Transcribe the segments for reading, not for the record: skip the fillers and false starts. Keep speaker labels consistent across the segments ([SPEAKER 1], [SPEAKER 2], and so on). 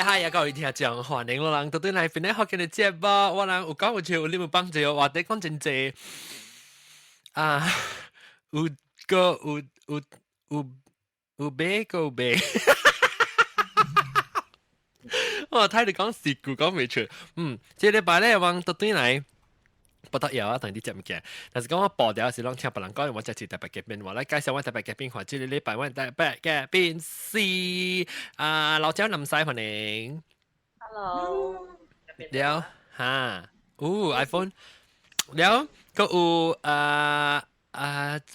[SPEAKER 1] 嗨，各位聽眾，歡迎我人到對來邊咧學嘅節目，我人有講有笑，有你有幫助，話題講真濟啊，有個有有買個買，我睇你講事故講未出，這禮拜咧往到對來。不得有啊，同啲節目嘅，但是講我播掉時，攏聽別人講，我這次特別嘅賓，我來介紹我特別嘅賓，或者禮拜我特別嘅賓是老椒林西歡迎
[SPEAKER 2] Hello，
[SPEAKER 1] 了嚇，iPhone 了，個有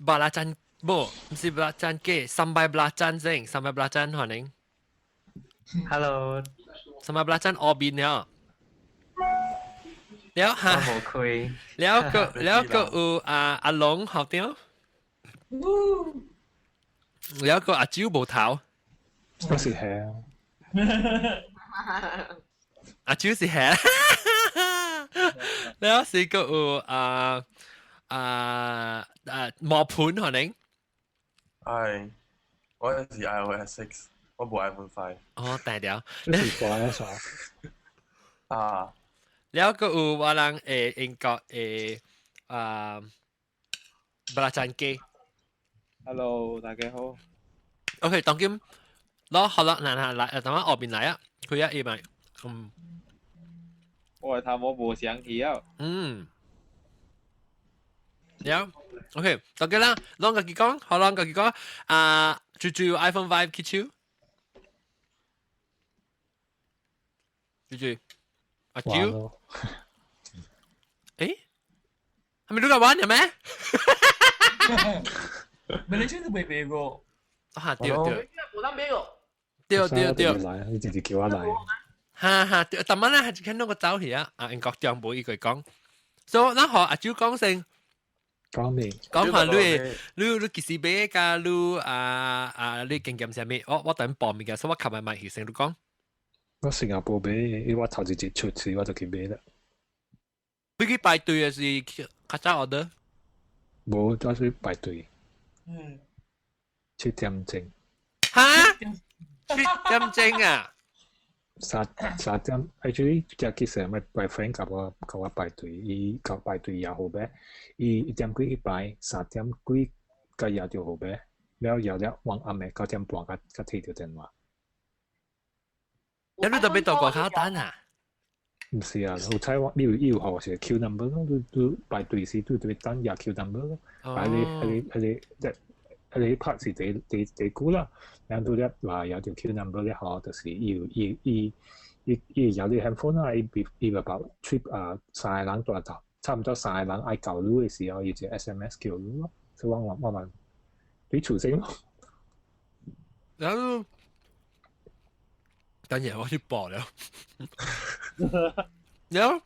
[SPEAKER 1] belacan 不是 belacan 嘅，sambal belacan 先，sambal belacan 歡迎
[SPEAKER 3] Hello，
[SPEAKER 1] sambal belacan อบิน了。แล้วฮะแล้วก็อาหลงhọc tiếng แล้วก็อาจิ้วโบเท้า
[SPEAKER 4] 嗰時係
[SPEAKER 1] อาจิ้วสิแฮแล้วสิก็หมอ盤可能
[SPEAKER 2] 係我有時 iOS 6，我冇 iPhone 5。
[SPEAKER 1] 哦，大條
[SPEAKER 4] 嗰時掛一鎖
[SPEAKER 2] 啊，
[SPEAKER 1] แล้วก็ว่าลังเองก็บราจันเก
[SPEAKER 5] Hello，大家好。
[SPEAKER 1] OK 當今攞學啦嗱嚟等我外邊嚟啊佢一咪
[SPEAKER 5] 我係探我冇想起啊。
[SPEAKER 1] 有 OK 當今啦攞個結講好攞個結講住 iPhone 5 keep 住阿蕉誒係咪都夠玩嘅咩？
[SPEAKER 6] 咪你真係未俾過？
[SPEAKER 1] 啊對，
[SPEAKER 2] 冇得俾喎。
[SPEAKER 4] 對，你直接叫我嚟。
[SPEAKER 1] 哈，但係咧係見到個走起啊，英國長輩依句講，所以嗱學阿蕉講聲。
[SPEAKER 4] 講咩？
[SPEAKER 1] 講下你幾時買㗎？你經驗係咩？我等報名嘅，所以我琴日買起先，你講。
[SPEAKER 4] 我新加坡買，因為我頭一節出事我就去買啦。
[SPEAKER 1] 你去排隊還是卡早 order？
[SPEAKER 4] 冇，我去排隊。7點鐘。
[SPEAKER 1] 嚇？7點鐘啊
[SPEAKER 4] ？3點 ，actually 只其實咪 boyfriend 教我排隊，伊教排隊也好咩？伊1點幾一排，3點幾個也就好咩？แล้ว往暗暝9點半個睇條電話。
[SPEAKER 1] 有你特別到過考單啊？
[SPEAKER 4] 唔是啊，好彩我你要學是 Q number 咯，都排隊時都特別等入 Q number 咯。你拍是第估啦，然後咧話有條 Q number 咧學，就是要有啲 handphone 啦，要about trip 曬冷多頭，差唔多曬冷嗌舊路嘅時候，要隻 SMS 叫路咯，所以我問俾除聲咯。
[SPEAKER 1] 然後等陣我去報了。然後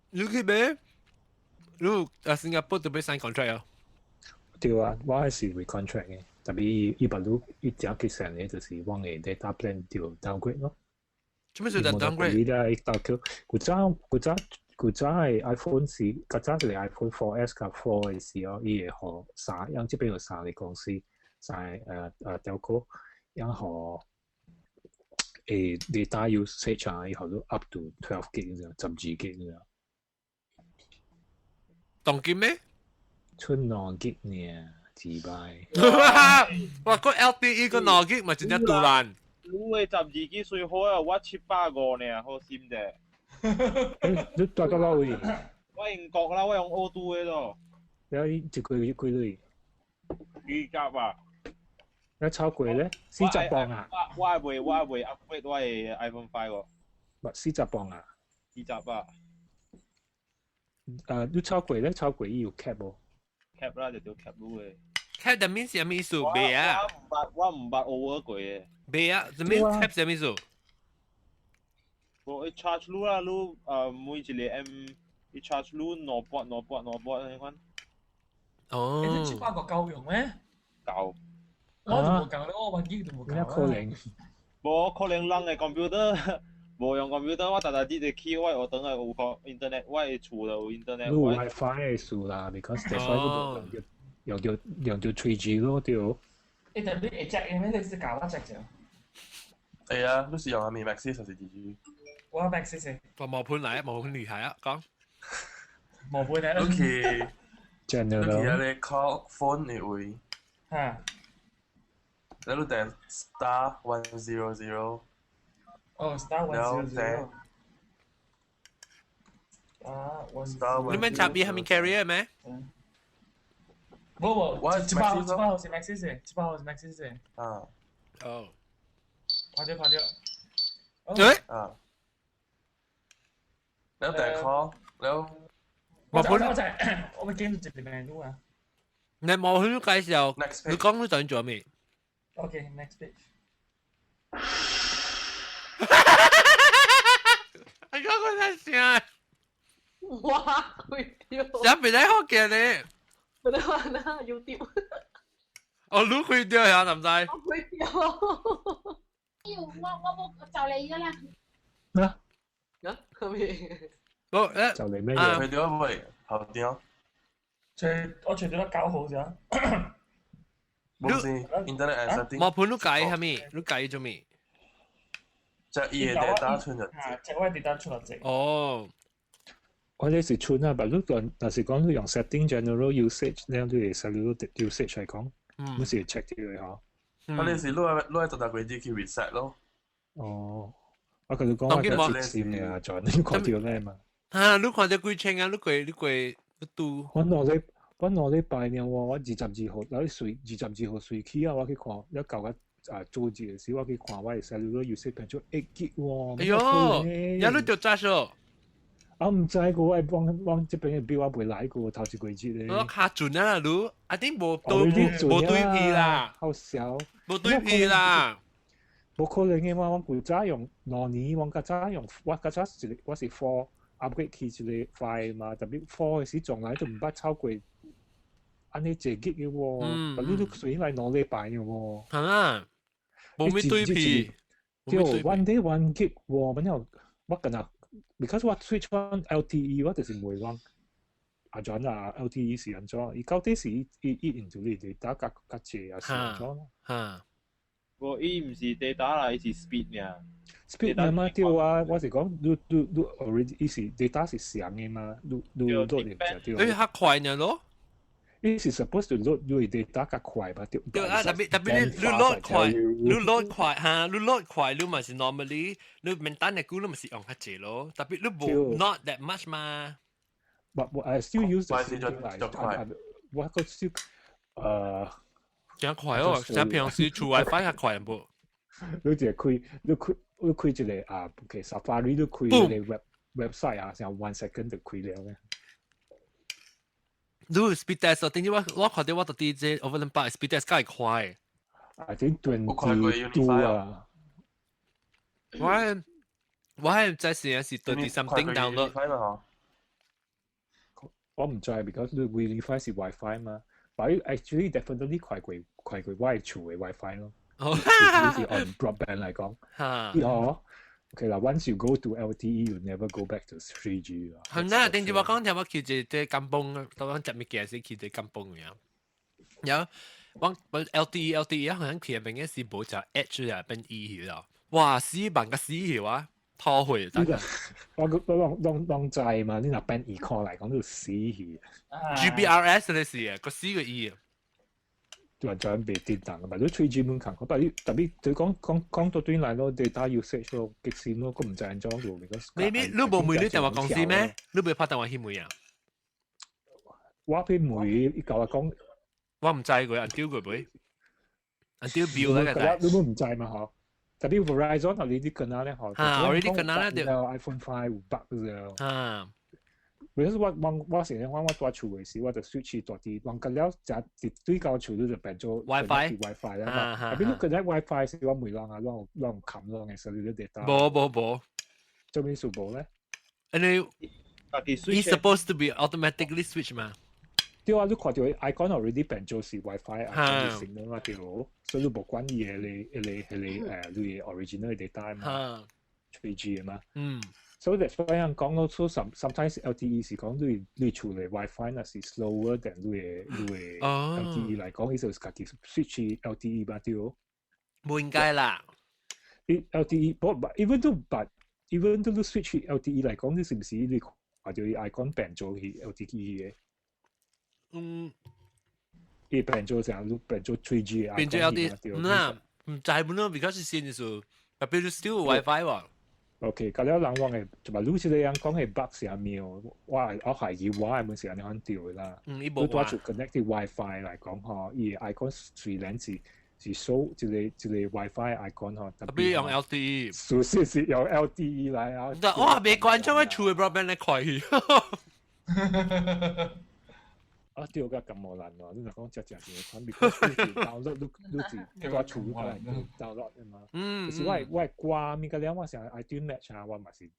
[SPEAKER 1] 你去咩？你新加坡特別 sign contract 啊？
[SPEAKER 4] 對啊，我係是 recontract 嘅，特別伊把路伊只其實咧就是往嘅 data plan 調 downgrade 咯。
[SPEAKER 1] 做咩做 downgrade？
[SPEAKER 4] 伊咧到佢古早係 iPhone 是，古早係 iPhone 4S 及4嘅時候，伊會學三，樣即係比如三嘅公司，三telco，然後data usage 啊，以後都 up to 12 gig 啫，12 gig 啫。
[SPEAKER 1] 當機咩？
[SPEAKER 4] 春兩 gig 呢，自敗。
[SPEAKER 1] 哇！個 LTE 個兩 gig 咪真係杜爛。
[SPEAKER 5] 你嘅12 G 最好啊，我700個呢，好閃啫。
[SPEAKER 4] 你大家攞去？
[SPEAKER 5] 我英國啦，我用 O2 嘅咯。
[SPEAKER 4] 你一個月幾多錢
[SPEAKER 5] ？2夾啊！
[SPEAKER 4] 一超貴咧，40磅啊！
[SPEAKER 5] 我係會 upgrade 我係 iPhone 5喎。
[SPEAKER 4] 唔40磅啊
[SPEAKER 5] ？2集啊！
[SPEAKER 4] 你超貴咧，超貴要 cap 喎。
[SPEAKER 5] cap 啦，就叫 cap 嘅。
[SPEAKER 1] cap 的面是咩意思？咩啊？
[SPEAKER 5] 我唔捌 over 過嘅。
[SPEAKER 1] 咩啊？什麼 cap 是咩意思？
[SPEAKER 5] 我 charge 路啦，路每一個 M， charge 路攞撥嗰款。
[SPEAKER 1] 哦。
[SPEAKER 6] 你700個夠用咩？
[SPEAKER 5] 夠。
[SPEAKER 6] 我就冇夠咧，我1 G 都冇夠。
[SPEAKER 4] 可能。
[SPEAKER 5] 冇可能人嘅 computer。冇用 computer， 我大啲嘅 key 我等下有個 internet， 我係除咗 internet。
[SPEAKER 4] 你 WiFi 係數啦 ，because 第三嗰度用3G 咯，對。
[SPEAKER 6] 你特別一隻嘅咩？你是搞乜隻啫？
[SPEAKER 2] 係啊，你是用阿咪 Maxis 還是 DG？
[SPEAKER 6] 我 Max 先，
[SPEAKER 1] 個磨盤嚟啊，磨盤厲害啊，講。
[SPEAKER 6] 冇背咧。
[SPEAKER 2] 你去
[SPEAKER 4] general
[SPEAKER 2] 啊，你 call phone 你會，
[SPEAKER 6] 嚇，
[SPEAKER 2] 你訂 star 100，
[SPEAKER 6] 哦，Star
[SPEAKER 2] 然後
[SPEAKER 6] One
[SPEAKER 2] 訂
[SPEAKER 6] Star One。
[SPEAKER 1] 你們插邊係咪 carrier 咩？
[SPEAKER 6] 冇，只包好是 Max 先，只包好是 Max 先。
[SPEAKER 2] 啊
[SPEAKER 1] 哦。
[SPEAKER 6] 快啲。
[SPEAKER 1] 誒，
[SPEAKER 2] 啊，你訂 call，แล้ว
[SPEAKER 1] 磨盤，
[SPEAKER 6] 我咪見到直接名都啊。
[SPEAKER 1] 你磨盤介紹，
[SPEAKER 2] next
[SPEAKER 1] 你
[SPEAKER 2] page，
[SPEAKER 1] 講都等咗未？
[SPEAKER 6] OK，next page。
[SPEAKER 1] 我講佢太聲，
[SPEAKER 7] 哇，佢屌！
[SPEAKER 1] 入邊喺學嘅你，
[SPEAKER 7] 我哋話啦，YouTube，
[SPEAKER 1] 我攞佢掉下林仔。
[SPEAKER 7] 佢屌！
[SPEAKER 8] 我冇就你噶啦，
[SPEAKER 4] 啊，
[SPEAKER 7] 啊，係咪？
[SPEAKER 1] 我誒
[SPEAKER 4] 就嚟咩
[SPEAKER 1] 啊
[SPEAKER 4] 嘢？
[SPEAKER 2] 佢點會後點？
[SPEAKER 6] 我除咗得9號咋。
[SPEAKER 2] 冇事 internet and setting，
[SPEAKER 1] 磨盤都解係咪？都解咗未？
[SPEAKER 2] 隻嘢 data 穿入
[SPEAKER 6] 係，隻位 data 出嚟隻。
[SPEAKER 1] 哦，
[SPEAKER 4] 我哋是穿啊，但係但是講你用 setting general usage 咧，都係 cellular usage 嚟講，
[SPEAKER 1] 嗯
[SPEAKER 4] 有時 check 啲佢嚇。
[SPEAKER 2] 我哋是攞喺度大鬼啲叫 reset 咯。
[SPEAKER 4] 哦，我佢哋講
[SPEAKER 1] 當然冇
[SPEAKER 4] 話接線嘅啊，在呢個條咧嘛。
[SPEAKER 1] 嚇，你看到幾清啊？你都
[SPEAKER 4] 我拜年喎，我22號有啲22號睡起啊，我去看一舊嘅做字嘅時，我去看我係 cellular usage 變咗8G 喎。
[SPEAKER 1] 哎呦，有你就揸咗，
[SPEAKER 4] 我唔知個，我係幫這邊嘅表我未來個頭一個月咧。
[SPEAKER 1] 我卡準啊，你一定冇
[SPEAKER 4] 冇
[SPEAKER 1] 對皮啦，
[SPEAKER 4] 好少。
[SPEAKER 1] 冇對皮啦。
[SPEAKER 4] 冇可能嘅嘛，我古早用2年，我家早用我家早我是4 upgrade 起一個快嘛，特別4嘅時從來都唔捌超過安尼1 G 嘅喎，但你都算係2禮拜嘅喎。
[SPEAKER 1] 係啊，冇咩對皮，
[SPEAKER 4] 就 one day 1 G 喎，然後我近啊 ，because 我 switch on LTE 我就是唔會講阿轉啊 LTE 是安怎，而到底是伊into你哋打格謝啊是安怎咯？
[SPEAKER 1] 嚇，
[SPEAKER 5] 伊唔是 data 啦，伊是 speed 呀。
[SPEAKER 4] speed 啊嘛，對啊，我是講你 already 伊是 data 是上嘅嘛，你 load 就對。
[SPEAKER 1] 你較快呢咯？
[SPEAKER 4] 伊是 supposed to load 你 data 較快吧？
[SPEAKER 1] 對啊，特別你 load 快，你 load 快嚇，你 load 快，你咪是 normally，你 maintain 嘅股你咪是用較濟咯，特別你冇 not that much 嘛。
[SPEAKER 4] But I still use the
[SPEAKER 2] 快是就快。
[SPEAKER 4] 我個 still
[SPEAKER 1] 真快哦，像平時出 WiFi 較快唔？
[SPEAKER 4] 你就開你開一個OK Safari 都開你 website 啊，成 1 second 就開了嘅。
[SPEAKER 1] 你 speed test 點解我看到我啲即 overland bar speed test 梗係快。
[SPEAKER 4] I think 22啊。
[SPEAKER 1] 我係在時是 30 something download。
[SPEAKER 4] 我唔知 because 你 Wi-Fi 是 WiFi 嘛，but actually definitely 快過我係厝嘅 WiFi 咯。
[SPEAKER 1] 哦，
[SPEAKER 4] 是 on broadband 嚟講，
[SPEAKER 1] 嚇，
[SPEAKER 4] 哦，OK 啦。Once you go to LTE, you never go back to 3G 啦。
[SPEAKER 1] 係啦，定住我講聽我叫隻金崩，當我執咩嘅先叫隻金崩咁樣。有我 LTE 好像佢入邊嘅是冇就 H 啊，變 E 咗。哇，死萬個死條啊，拖去
[SPEAKER 4] 呢個我當債嘛，呢個 band eco 嚟講都死氣。
[SPEAKER 1] GBRS 呢事啊，個死個 E 啊。
[SPEAKER 4] 或者被跌檔嘅，但都 3G 門檻，但係特別對講到端嚟咯，data usage 咯，極線咯，咁唔就係裝到而家。
[SPEAKER 1] 你冇妹你電話公司咩？你冇拍電話去妹啊？
[SPEAKER 4] 我俾妹教我講，
[SPEAKER 1] 我唔制佢，人丟佢妹，人丟表咧嘅。
[SPEAKER 4] 你都唔制嘛嗬？特別 Verizon 啊，你啲近啊咧嗬。
[SPEAKER 1] 我呢啲近啊咧
[SPEAKER 4] 就 iPhone 5百嘅啫。
[SPEAKER 1] 啊。
[SPEAKER 4] because 我成日我做厝嘅時，我就 switch 多啲，往近了就對教厝都就變咗 WiFi 啦。特別你近咧 WiFi 是我唔讓啊，讓冚咯，其實你啲 data。
[SPEAKER 1] 冇。
[SPEAKER 4] 做咩數冇咧？And
[SPEAKER 1] it's supposed to be automatically switch 嘛？
[SPEAKER 4] 對啊，你看到 icon already 變咗是 WiFi 啊，成咗嘛條，所以你冇關嘢，你 original data 嘛，3G 啊嘛。
[SPEAKER 1] 嗯。
[SPEAKER 4] 所以所以人講到出 sometimes LTE 是講你處理 WiFi 那是 slower than 你 LTE 嚟講，呢就自己 switch LTE 吧對。
[SPEAKER 1] 冇應該啦。
[SPEAKER 4] LTE even though you switch 去 LTE 嚟講，你是唔是你話就 icon 變咗去 LTE 嘅？伊變咗成日變咗 3G 嘅
[SPEAKER 1] 變咗 LTE，唔知本咯，because 先就特別 still WiFi 喎。
[SPEAKER 4] OK，咁了人講嘅，就話你似你樣講嘅 bug 是阿妙，我懷疑我係本時人哋肯調啦。
[SPEAKER 1] 伊
[SPEAKER 4] 冇多做 connect 啲 WiFi 嚟講嗬，伊 icon 雖然是 show 一個 WiFi icon 嗬，特
[SPEAKER 1] 別用 LTE，
[SPEAKER 4] 首先是用 LTE 嚟啊。
[SPEAKER 1] 但我未關咗我厝嘅 broadband 咧快去。
[SPEAKER 4] 啊，調個咁無難喎！你若講隻嘅款，because download 你自個厝嚟 download 啊嘛。就是我係掛面個了，我成日 iTunes Match 啊，我咪是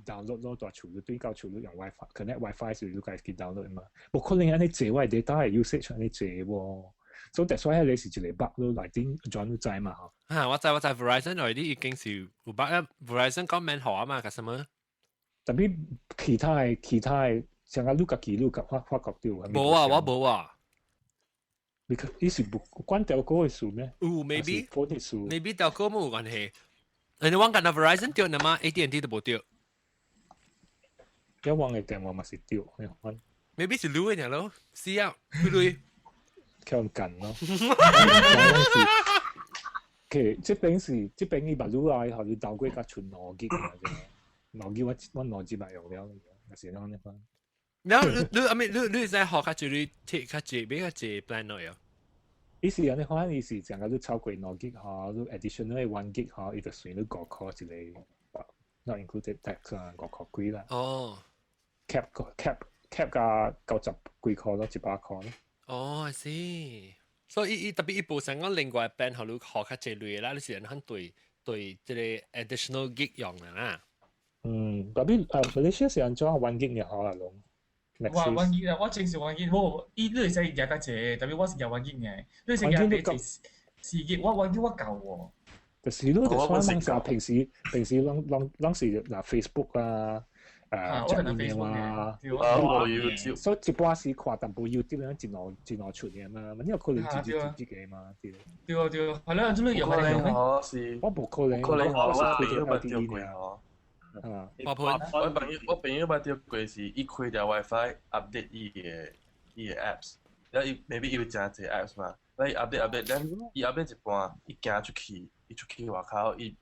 [SPEAKER 4] download 咯，大厝你對個厝你用 WiFi connect WiFi 時你家己 download 啊嘛。冇可能安尼借我 data 係 usage 安尼借喎。所以所以你是一個 bug 咯，嚟點 John 都知嘛嚇。
[SPEAKER 1] 我知 Verizon 內啲已經是有 bug 啦 ，Verizon 講免號啊嘛，咁什麼？
[SPEAKER 4] 特別其他嘅。像我發覺到
[SPEAKER 1] 冇啊，我冇啊。
[SPEAKER 4] 你是關掉嗰個數咩
[SPEAKER 1] ？maybe 掉嗰冇關係。你忘緊 Verizon 掉嘛 ？AT&T 都冇掉。
[SPEAKER 4] 一忘嘅電話咪是掉
[SPEAKER 1] ，maybe 是漏嘅咯，試下去累。
[SPEAKER 4] 強緊咯。其實即邊你把漏啊，後你倒過個存邏輯嘅啫，邏輯我邏輯咪用了，係咁樣講。
[SPEAKER 1] 然後你在學較濟，你貼較濟，俾較濟 plan 落啊。
[SPEAKER 4] 意思有你可能意思成個都超過2 gig 嚇，都 additional 1 gig 嚇，伊就算你5箍一個 ，not included tax 啊，5箍幾啦。
[SPEAKER 1] 哦
[SPEAKER 4] ，cap 價90幾箍咯，100箍咯。
[SPEAKER 1] 哦，I see。所以特別一部成個另外 plan 後，你學較濟類啦，你是人肯對即個 additional gig 用啦。
[SPEAKER 4] 特別Malaysia 是安怎1 gig 就好啦，咯。
[SPEAKER 6] 哇，1 gig 啊！我正是1 gig，你係使廿個啫，特別我是廿1 gig 嘅，你係廿幾4 gig，我1 gig 我夠喎。
[SPEAKER 4] 就是你就算問下平時啷時嗱 Facebook 啊，email 啊，所以一般時看淡薄 YouTube 樣真攞出嘅嘛，因為可能自己嘅嘛，對，
[SPEAKER 6] 係啦，做咩用嚟用咩？
[SPEAKER 4] 我冇可能，
[SPEAKER 2] 我是
[SPEAKER 4] 開
[SPEAKER 2] 咗 LTE 嘅。我朋友捌着過是，伊開條 WiFi update 伊個 apps，然後maybe 伊有真濟 apps 嘛，然後伊 update，伊 update 一半，伊行出去外口，伊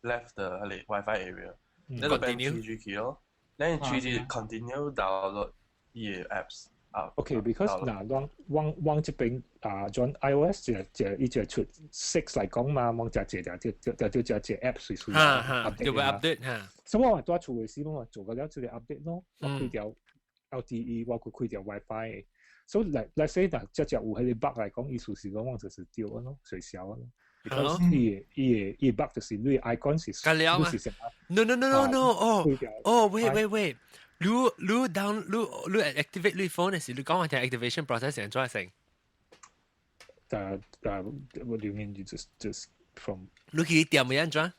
[SPEAKER 2] left the 迄個 WiFi area，然後變 3G 去咯，然後 3G continue download 伊個 apps。OK，because
[SPEAKER 4] 嗱，往這邊John iOS 伊就出6嚟講嘛，往只 app 隨時
[SPEAKER 1] update 嚇。
[SPEAKER 4] 所以我多處嘅時，我做過了這個 update 咯，我開條 LTE，我開條 WiFi，所以嚟說嗱，只有迄個 bug 嚟講，意思是講我就是掉咗咯，取消咯。because 伊 bug 就是你 icon 是
[SPEAKER 1] No，wait。你 activate 你 phone 嘅時，你講話條 activation process 成做成。
[SPEAKER 4] What do you mean? You just from？
[SPEAKER 1] 你去點樣做？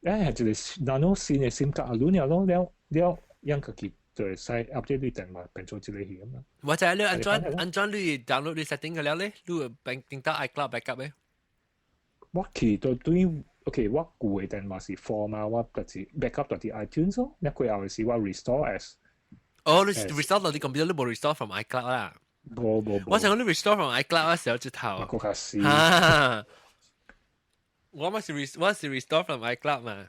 [SPEAKER 4] 就係nano SIM 嘅 SIM 卡，你了樣個佢就係使 update 你電話變做一個嘢啊嘛。
[SPEAKER 1] 或者你安裝你 download 你 setting 嘅了咧，你變到 iCloud backup 咧。
[SPEAKER 4] 我其實對。OK， 我舊嘅電話是 4嘛，我就是 backup 到啲 iTunes 咯。一過後是我 restore as。
[SPEAKER 1] 哦，你 restore 到啲 computer， 你冇 restore from iCloud 啦。
[SPEAKER 4] 冇。
[SPEAKER 1] 我想講你 restore from iCloud 嘅時候就頭。
[SPEAKER 4] 我覺是。
[SPEAKER 1] 我咪是 restore from iCloud 嘛。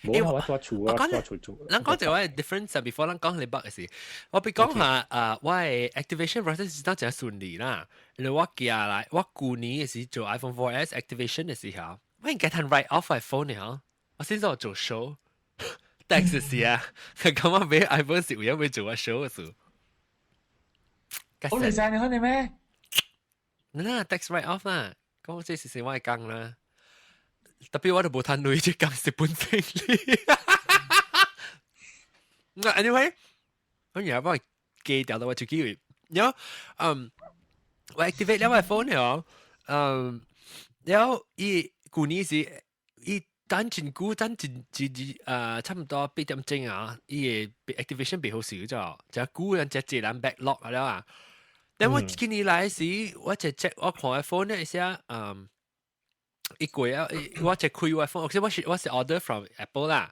[SPEAKER 4] 冇我多處啊，多處做。
[SPEAKER 1] 咱講就話 difference before 咱講你 bug 嘅事，我別講下我嘅 activation process 是當真順利啦。因為我記嚟，我舊年嘅時做 iPhone 4S activation 嘅時候，我應該睇 write off iPhone 嘅，我先做 show text 時啊，咁我俾 iPhone 時有冇做 show 嘅事？
[SPEAKER 6] 我嚟晒你開你咩？
[SPEAKER 1] 嗱 text write off 啦，咁即係我係講啦。特別我都冇睇女只咁蝕本精力。anyway， 我而家幫佢記掉到我手機裏，然後我 activate 咗我 phone 了，然後舊年是等真久，等差唔多8點鐘啊，伊嘅 activation 比好少咗，就久人只人 backlog 了啊。但我今年來時，我就 check 我看 phone 咧一下，一個啊，我只開 iPhone，其實我是 order from Apple 啦。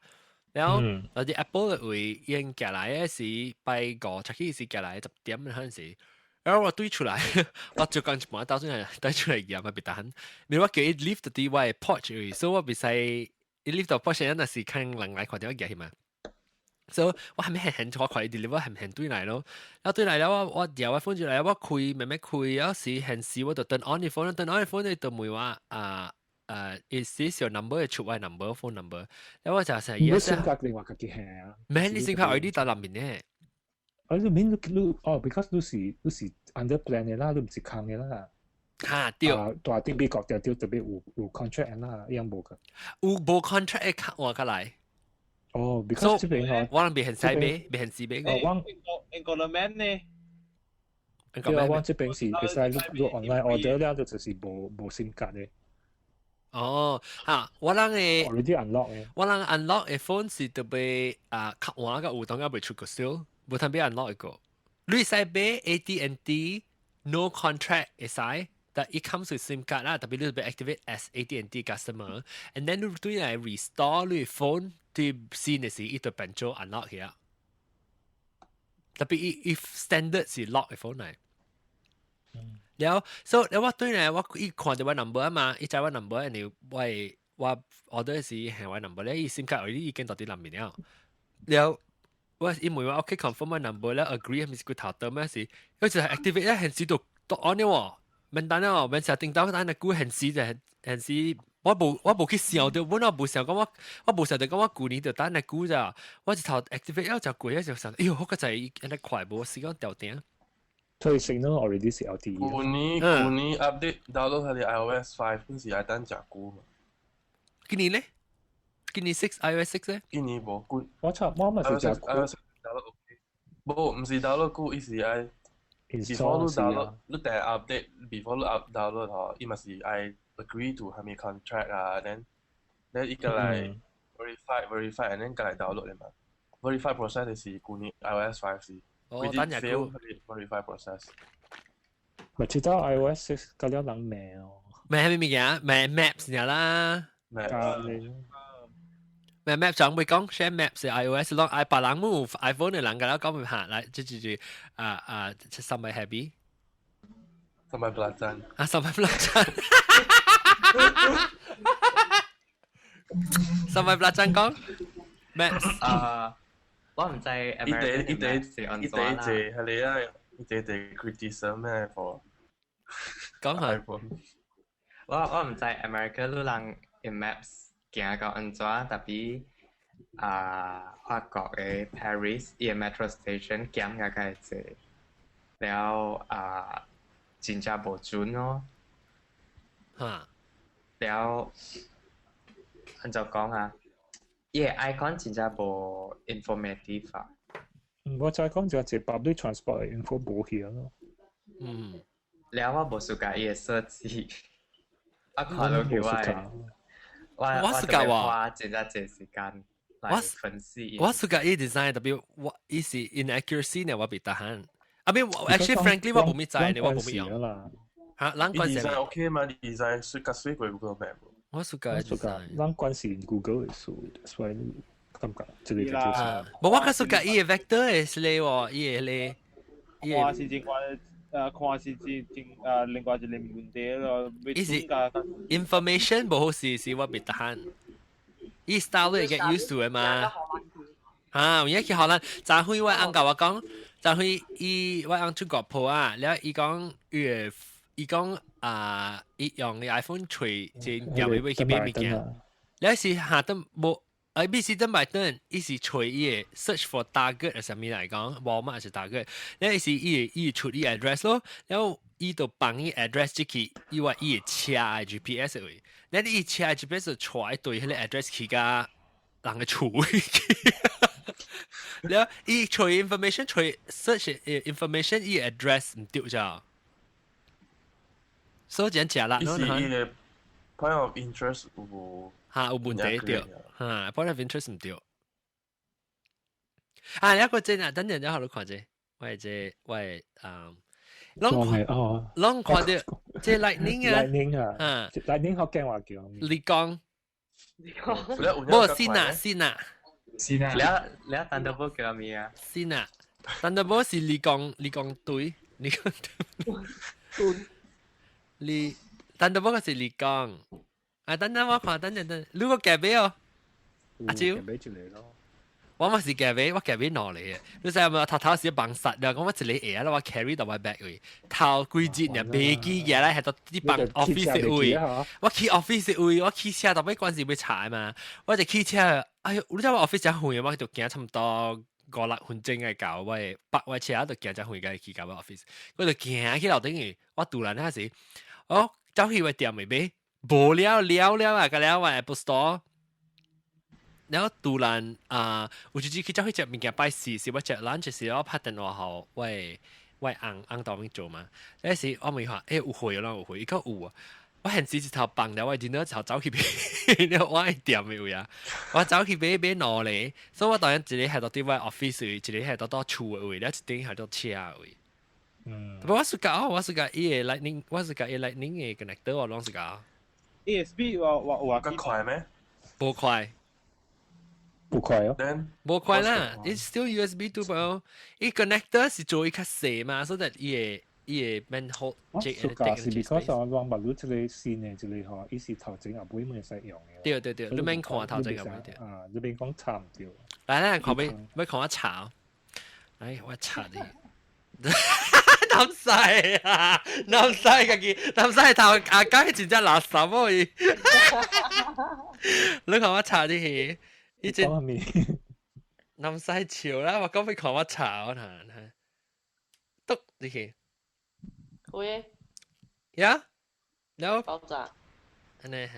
[SPEAKER 1] 然後有啲 Apple 會應寄來嘅是拜5出去時寄來10點嗰陣時，然後我對出來，我就講一半到出來帶出來驗啊，別得閒。咪我叫伊 lift 到啲我嘅 porch，所以我別使伊 lift 到 porch，那是看人來看到我寄去嘛。所以我係咪係我看伊 deliver 係咪對來咯？然後對來了我搖我 phone 出來，我開慢慢開，有時顯示我就turn on 啲 phone，turn on 啲 phone 你就問我is this your number? 出我 number phone number， 然後我就成
[SPEAKER 4] 日。你性格你話佢幾係啊？
[SPEAKER 1] 唔係你性格我啲喺入面咧。
[SPEAKER 4] 你面because 都是 under plan 嘅啦，都唔是坑嘅啦。
[SPEAKER 1] 嚇對。
[SPEAKER 4] 大啲美國就特別有 contract 啦，一樣冇嘅。
[SPEAKER 1] 有冇 contract 嘅客我過來。
[SPEAKER 4] because 這邊
[SPEAKER 1] 我能別很西邊，別很西邊嘅。
[SPEAKER 5] 英國嘅 man 呢？
[SPEAKER 4] 對啊，我這邊是其實錄 online order 咧，就是冇 SIM 卡嘅。
[SPEAKER 1] 我人嘅
[SPEAKER 4] already unlock 嘅，
[SPEAKER 1] 我人 unlock 嘅 phone 是特別客戶個有當然未出個 sale，冇特別 unlock 一個。你使買 AT&T no contract 會使，但 it comes with SIM card 啦，特別你被 activate as AT&T customer，and then 你對嚟 restore 你 phone 對新嘅時，伊就變做 unlock 嘅。特別if standard 是 lock 嘅 phone 嚟。แล้ว我對呢我一看到我 number 啊嘛，一知我 number， 然後我 order 時係我 number 咧，伊 SIM 卡已經到啲入面了。แล้ว我因為我 OK confirm 我 number 咧 agree 係咪佢頭到咩事？佢就係 activate 咧，顯示到 on 喎，មិន單喎，មិន成定到但係估顯示就顯示我冇去想到，本來冇想講我冇想到講我舊年就單係估咋，我就頭 activate 咗就攰咗就想，哎呦好個就係一快冇時間掉頂。
[SPEAKER 4] 所以 signal already 是 LTE。
[SPEAKER 2] 舊年 update download 佢哋 iOS 5嗰時係單隻股嘛。
[SPEAKER 1] 今年咧？今年6 iOS 6咧？
[SPEAKER 2] 今年冇股。
[SPEAKER 4] 我咪是隻股。
[SPEAKER 2] iOS download OK。冇，唔是 download 股，伊是係 before 你 download，你第 update before 你 download 嗬，伊咪是係 agree to 係咪 contract 啊 ，then 伊個嚟 verify，and then 個嚟 download 嚟嘛。verify process 是舊年 iOS 5是。
[SPEAKER 1] 單日
[SPEAKER 2] fail verify process。
[SPEAKER 4] 咪知道 iOS 6嗰啲人咩哦？
[SPEAKER 1] 咩係咩嘢？咩 Maps 呀啦？咩 Maps 就會講 share Maps 係 iOS 咯，別人冇 iPhone 嘅人㗎啦，講唔下嚟，即三位 happy，
[SPEAKER 2] 三位 belacan，
[SPEAKER 1] 三位 belacan， 三位 belacan 講 Maps。
[SPEAKER 3] 我唔知 American Maps 是安怎啦。
[SPEAKER 2] 係你啊，你 criticism 咩 for？
[SPEAKER 1] 講下。
[SPEAKER 3] 我唔知 American 路人 Maps 行到安怎，特別法國嘅 Paris 嘅 metro station 行嘅個係了真正無準咯。
[SPEAKER 1] 嚇。
[SPEAKER 3] 了安怎講啊？icon 真正無 informative 啊。
[SPEAKER 4] 我再講就係 public transport 嘅 info 冇去咯。
[SPEAKER 3] แล้ว我無suka伊嘅設計，我看落去我
[SPEAKER 1] suka
[SPEAKER 3] 花真係濟時間來分析。
[SPEAKER 1] 我 suka 伊 design 特別伊是 inaccuracy 呢，我別得閒。I mean actually frankly 我冇咩知呢，我冇咩用。嚇，冷關事。
[SPEAKER 2] design OK 嘛？design 水過 Google Map。
[SPEAKER 1] 我 suka design。
[SPEAKER 4] 冷關事 Google 嘅數 ，that's why 感覺這裡就係。
[SPEAKER 1] 冇我 suka 伊嘅 vector 係咧喎，伊咧。
[SPEAKER 5] 看是真看是真另外一個問題咯。
[SPEAKER 1] 伊是 information 冇好事是我別得閒。伊 style 都 get used to 嘅嘛。嚇，而家去荷蘭，昨天我啱教我講，昨天我啱出國鋪啊，然後伊講伊講伊用嘅 iPhone 吹正入去去邊物件，你是下得冇，必須得買燈，伊是吹伊嘅 search for target 係什麼嚟講，Walmart 係 target，然後是伊出伊 address 咯，然後伊就幫伊 address 即係伊話伊嘅車 GPS 位，然後伊車 GPS 就坐喺對迄個 address 去甲人嘅厝去，然後伊吹 information 吹 search information 伊 address 唔對咋。所以真假啦，
[SPEAKER 2] 伊是伊嘅 point of interest 有
[SPEAKER 1] 問題對，point of interest 唔對。一個真啊，等陣再好你看者，我係攏看到即係 lightning 啊，
[SPEAKER 4] lightning 啊，
[SPEAKER 1] 啊，
[SPEAKER 4] lightning 學驚話叫
[SPEAKER 1] 你講，
[SPEAKER 7] 你講
[SPEAKER 1] 冇先啊，先啊，
[SPEAKER 6] 先啊，
[SPEAKER 3] 你 Thunderbolt 叫咩啊？
[SPEAKER 1] 先啊，Thunderbolt 是你講對，你講對，你 Thunderbolt 是你講，啊，等我看，等，如果夾俾我，阿招。
[SPEAKER 4] 俾住你咯。
[SPEAKER 1] 我嘛是夾俾，我夾俾攞嚟嘅。你知有冇頭時幫實啦？講我一你嘢啦，我 carry 到我 back 位。頭幾節呢，飛機嘢咧係到啲幫 office 位。我去 office 位，我去車到尾嗰陣時要踩嘛，我就去車。哎呦，你知我 office 真遠，我就行差唔多5-6分鐘嘅到位，我車就行真遠嘅去到我 office。我就行去樓頂嘅，我突然嗰時，我走去個店咪買，無了啊，個了我 Apple Store。然後突然有自己去走去食物件拜四，是我食 lunch 時我拍電話後，喂翁當面做嘛？嗰時我咪話，有會啦，有會，依家有啊！我現時一頭放了，我見到頭走去買，我係店嘅位啊！我走去買攞嚟，所以我當然一個係到啲我 office 位，一個係到厝嘅位，แล้ว一頂係到車嘅位。不過我是講伊個 lightning，我是講伊 lightning 嘅 connector，我攏是講。
[SPEAKER 5] ASB 我
[SPEAKER 2] 咁快咩？
[SPEAKER 1] 無快。
[SPEAKER 4] 不快哦，
[SPEAKER 1] 冇快啦 ，it's still USB 2 bro。伊 connector 是做一較細嘛，所以伊個 manhole
[SPEAKER 4] 我暑假是 because 我望物料這裡線嘅這裡嗬，伊是頭前後背冇使用嘅。
[SPEAKER 1] 對，你免看頭前後背對。
[SPEAKER 4] 啊，你邊講插唔掉。
[SPEAKER 1] 來，咱看要看我查，來我查你。南西啊，南西家己，南西頭阿雞真正垃圾喎伊。你看我查啲戲。伊只南西潮啦，我講要看我查我睇，篤你去。
[SPEAKER 7] 喂，
[SPEAKER 1] 呀，แล้ว
[SPEAKER 7] 爆炸。
[SPEAKER 1] 安尼嚇，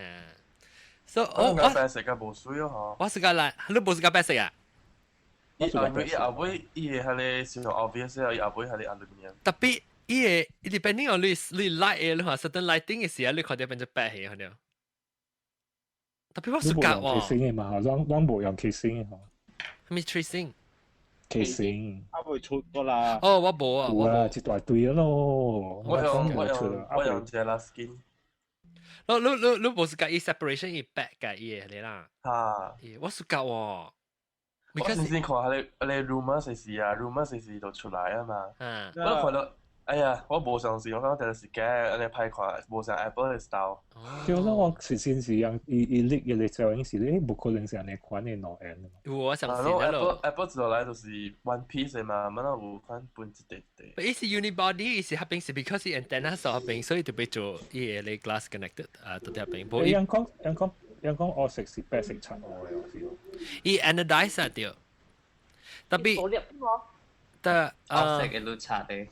[SPEAKER 1] 所以
[SPEAKER 2] 我白色嘅無水哦，
[SPEAKER 1] 我是個來，你無是個白色啊？
[SPEAKER 2] 伊後尾伊係你小學 obvious 啊，伊後尾係你 aluminium。
[SPEAKER 1] 特別伊個，depending on 你 light 嘅，你話 certain lighting 嘅時候，你看到變咗白嘅，看到。特別我暑假喎，
[SPEAKER 4] 其嘅嘛，啷冇用其嘅嗬。
[SPEAKER 1] 咩 tracing？
[SPEAKER 4] 其性。
[SPEAKER 5] 阿會出個啦。
[SPEAKER 1] 哦，我冇啊，
[SPEAKER 4] 我冇。一大堆咯。
[SPEAKER 2] 我用隻 last skin。
[SPEAKER 1] 你冇暑假伊 separation 伊 back 嘅伊嚟啦。
[SPEAKER 2] 嚇！
[SPEAKER 1] 我暑假喎。
[SPEAKER 2] 我先看下你 rumor 時就出來啊嘛。我看到。哎呀，我冇上市，我講第時嘅，你派款冇上 Apple 嘅 style。
[SPEAKER 4] 對啦，我先是讓伊拎嘅，你就應是你冇可能上你款嘅攞人。
[SPEAKER 1] 我上市啦咯。
[SPEAKER 2] Apple 自來就是 one piece 嘅嘛，乜都有款本質地。
[SPEAKER 1] But 伊是 unibody，伊是合併是 because 伊 antenna 所合併，所以特別做伊個 glass connected 到啲合併。
[SPEAKER 4] 人講我食是白色漆我嘅，
[SPEAKER 1] 伊 anodize 啊掉，特別
[SPEAKER 3] 我食嘅綠茶嘅。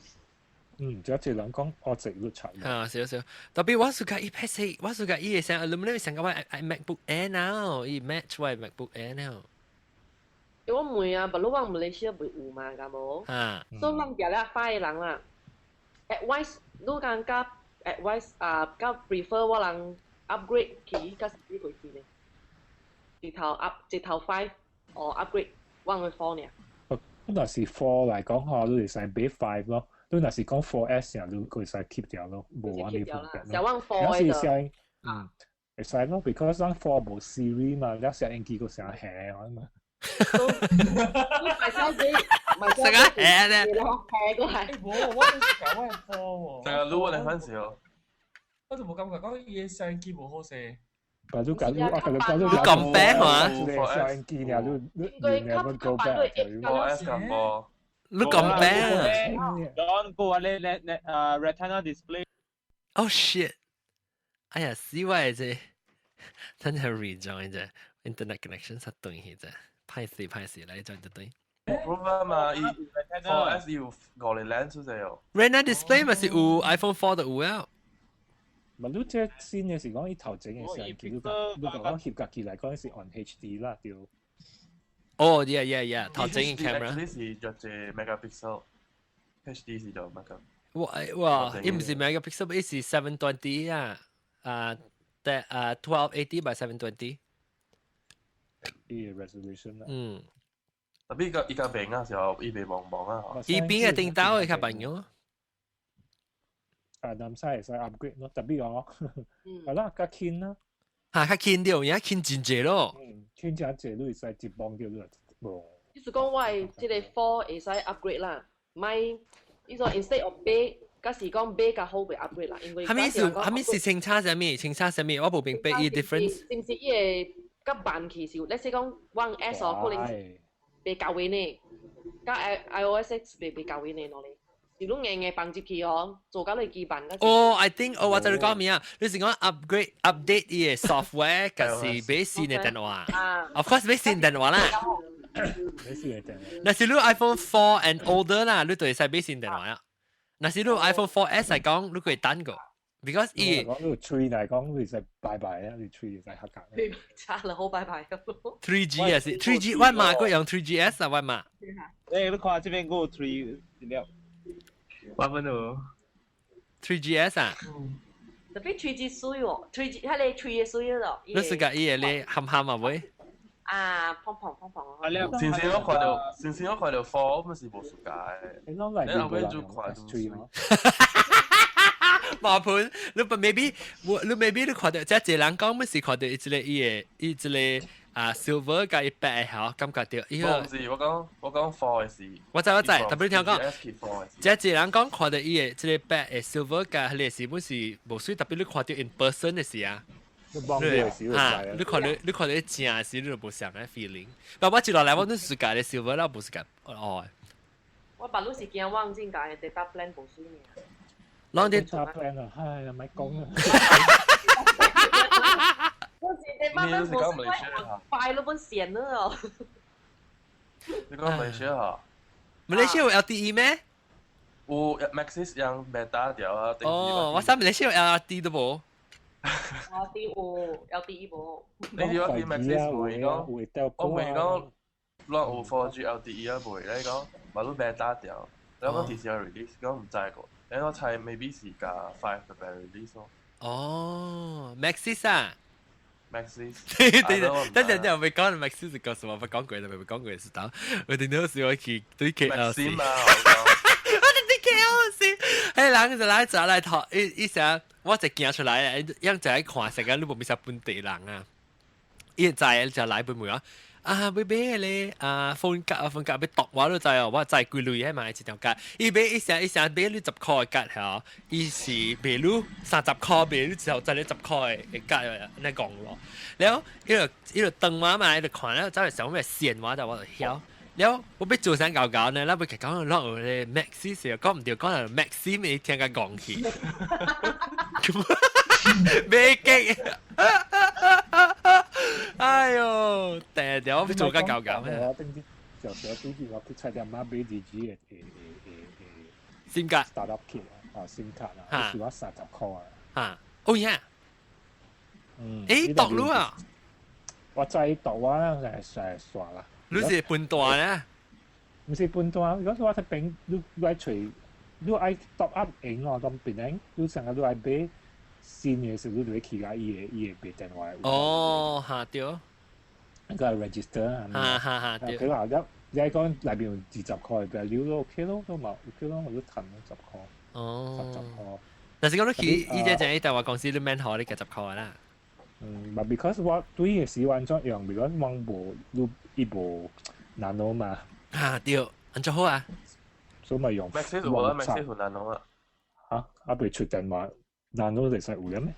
[SPEAKER 4] 仲有一人講我直綠茶。
[SPEAKER 1] 少，特別我暑假伊拍色，我暑假伊個成 aluminum 成個我 MacBook Air now，伊 match 我 MacBook Air now。
[SPEAKER 7] 我問啊，不如往馬來西亞會有嘛？咁冇。所以人哋咧快人啦 ，advice 你講甲 advice 甲 prefer 我人 upgrade 去甲幾回事呢？直頭 5 or upgrade 往去4呢？
[SPEAKER 4] 若是4嚟講下，你哋使俾5咯。你若是講 4S 啊，你佢使 keep 掉咯，冇話你附近。
[SPEAKER 7] 就往4
[SPEAKER 4] 嘅。有時會使咯 ，because 咱4冇 Siri 嘛，有時應機個成下啊嘛。
[SPEAKER 7] 買手機，
[SPEAKER 1] 成下咧。
[SPEAKER 7] 下個係。
[SPEAKER 6] 我係4喎。
[SPEAKER 2] 成日攞嚟翻少。
[SPEAKER 6] 我就冇感覺講嘢相機冇好勢。
[SPEAKER 4] But look at you
[SPEAKER 1] compare 嘛？
[SPEAKER 4] 相機呀，你 never go back。4S
[SPEAKER 2] 咁噃。
[SPEAKER 1] 你 compare。Don't
[SPEAKER 5] go retina display。Oh
[SPEAKER 1] shit！哎呀，死壞啫！真係 rejoin 啫 ，internet connection 失斷嘅啫，歹勢嚟 join 就對。
[SPEAKER 2] Prove 嘛，4S 要5嚟靚出嚟哦。
[SPEAKER 1] Retina display 咪是有 iPhone 4就有啊。
[SPEAKER 4] 咪你即先嘅時講，伊頭前嘅相機，你講翕格機嚟講是 on HD 啦，掉。
[SPEAKER 1] 哦 ，yeah，頭前嘅 camera。
[SPEAKER 2] 呢是着隻 megapixel，HD 是就 megapixel。
[SPEAKER 1] 哇，伊唔是 megapixel，伊是720啊，1280 by 720。
[SPEAKER 4] 伊 resolution 啦。
[SPEAKER 2] 特別依家病嘅時候，伊未望啊，
[SPEAKER 1] 伊邊嘅電腦會較笨咗。
[SPEAKER 4] 南西會使 upgrade 咯，特別講，係啦，較輕啦。
[SPEAKER 1] 嚇，較輕啲，而家輕真濟咯。
[SPEAKER 4] 輕真濟你會使一幫叫你無。
[SPEAKER 7] 意思講我係即個 4會使 upgrade 啦，唔係呢個 instead of 8，假是講8較好會 upgrade 啦，因為。
[SPEAKER 1] 係咪是清差什麼？清差什麼？我冇明白伊 difference。
[SPEAKER 7] 是唔是伊個甲辦起是，你說講 One S 哦，可能被教會呢，甲 iOS X 被教會呢攞嚟。如果硬硬放入去哦，做到你基本嗰。
[SPEAKER 1] 哦 ，I think 我就你講咩啊？你是講 update 伊個 software，嗰是俾新嘅電話。Of course 俾新電話啦。
[SPEAKER 4] 俾新嘅電話。
[SPEAKER 1] 那是你 iPhone 4 and older 啦，你就會使俾新電話啦。那是你 iPhone 4S 嚟講，你可以單個 ，because 伊。
[SPEAKER 4] 講你3嚟講，你使拜拜啊！你3使合格。
[SPEAKER 7] 差啦，好拜拜。
[SPEAKER 1] 3G 啊是3G，我買過用 3GS 啊，我買。
[SPEAKER 5] 誒，你看這邊個3了？
[SPEAKER 3] 我唔รู้
[SPEAKER 1] 3GS 啊。
[SPEAKER 7] 特別 3G 水喎，3G 係你3嘅水咯。
[SPEAKER 1] 你是個伊個咧鹹鹹啊喂？
[SPEAKER 7] 啊，胖胖。
[SPEAKER 2] 先先我看到4，咪是無暑假嘅。
[SPEAKER 4] 你後尾
[SPEAKER 2] 就看到3。
[SPEAKER 1] 麻煩，你 maybe 你看到，即係人講咪是看到伊個silver 加一白嚇，感覺到伊個。
[SPEAKER 2] 唔是，我講4嘅事。
[SPEAKER 1] 我知，特別你聽講，即係人講看到伊個即個白嘅 silver 加佢是本是無水，特別你看到 in person 嘅時啊。
[SPEAKER 4] 你看到
[SPEAKER 1] 你正時，你就冇上嘅 feeling。但我接落來我都是揀嘅 silver 啦，冇是揀哦。
[SPEAKER 7] 我白佬是驚忘記揀嘅 data plan 冇水呢。
[SPEAKER 1] 攞啲
[SPEAKER 4] data plan 啊，唉，咪講啊。
[SPEAKER 7] 我是 data plan 冇水，快到本線咯。
[SPEAKER 2] 你講馬來西亞？
[SPEAKER 1] 馬來西亞有 LTE 咩？
[SPEAKER 2] 有 Maxis yang beta 條啊。
[SPEAKER 1] 哦，我諗馬來西亞有 LTE 都冇。
[SPEAKER 7] LTE 冇。
[SPEAKER 2] 你哋話啲 Maxis 會講，我未講落有 4G LTE 啊，未你講，馬路 beta 條，你講 TCL release，講唔知個，你我猜 maybe 是架5特別 release 咯。
[SPEAKER 1] 哦 ，Maxis 啊。
[SPEAKER 2] Maxis，
[SPEAKER 1] 等我未講 Maxis 是講什麼？我講過了，未講過是到。我哋嗰時我去對 KL
[SPEAKER 2] 嘛，
[SPEAKER 1] 我哋對 KL 先，迄人就來走來頭，一聲我就行出來，樣就喺看成個你冇咩本地人啊，一就就來本門啊。啊，要買咧風格要讀我都知哦，我知幾類喺買一條格，伊買一聲買你10塊嘅格嚇，伊是賣你30塊，賣你之後再你10塊嘅格嚟講咯。然後伊就等我嘛，就看咧，走嚟想咩線話就我就曉。然後我要做聲搞搞呢，咱要佢講落有咧 Maxis 時講唔對，講係 Maxim 你聽佢講起。咩激？哎呦，第日我做緊搞搞咩？
[SPEAKER 4] 我頂啲就寫啲我佢差點買俾自己嘅
[SPEAKER 1] SIM 卡
[SPEAKER 4] startup kit 啊，SIM 卡啊，佢話30塊啊。
[SPEAKER 1] 嚇，哦呀，誒，讀咗啊！
[SPEAKER 4] 我再讀啊，係耍啦。
[SPEAKER 1] 你是半段咧？
[SPEAKER 4] 唔是半段，如果我睇餅，你愛除，你愛 top up 型哦，咁變型，你成日你愛買。新嘅時候，你會去下伊個電話。
[SPEAKER 1] 哦，嚇對。
[SPEAKER 4] 嗰個 register
[SPEAKER 1] 嚇對。
[SPEAKER 4] 佢話你係講裏邊用20塊，譬如都 OK 咯，都冇 OK 咯，我都騰咗10塊。
[SPEAKER 1] 哦。
[SPEAKER 4] 10塊。
[SPEAKER 1] 但是講你去依隻就喺電話公司，你免學你嘅10塊啦。
[SPEAKER 4] but because 我對嘅時運作用 ，because 我冇一部 nano 嘛。
[SPEAKER 1] 嚇對，安怎好啊？
[SPEAKER 2] 所以咪用。Maxis 我啦 ，Maxis 同 nano 啊。
[SPEAKER 4] 嚇，被出電話。Nano 其實有嘅咩？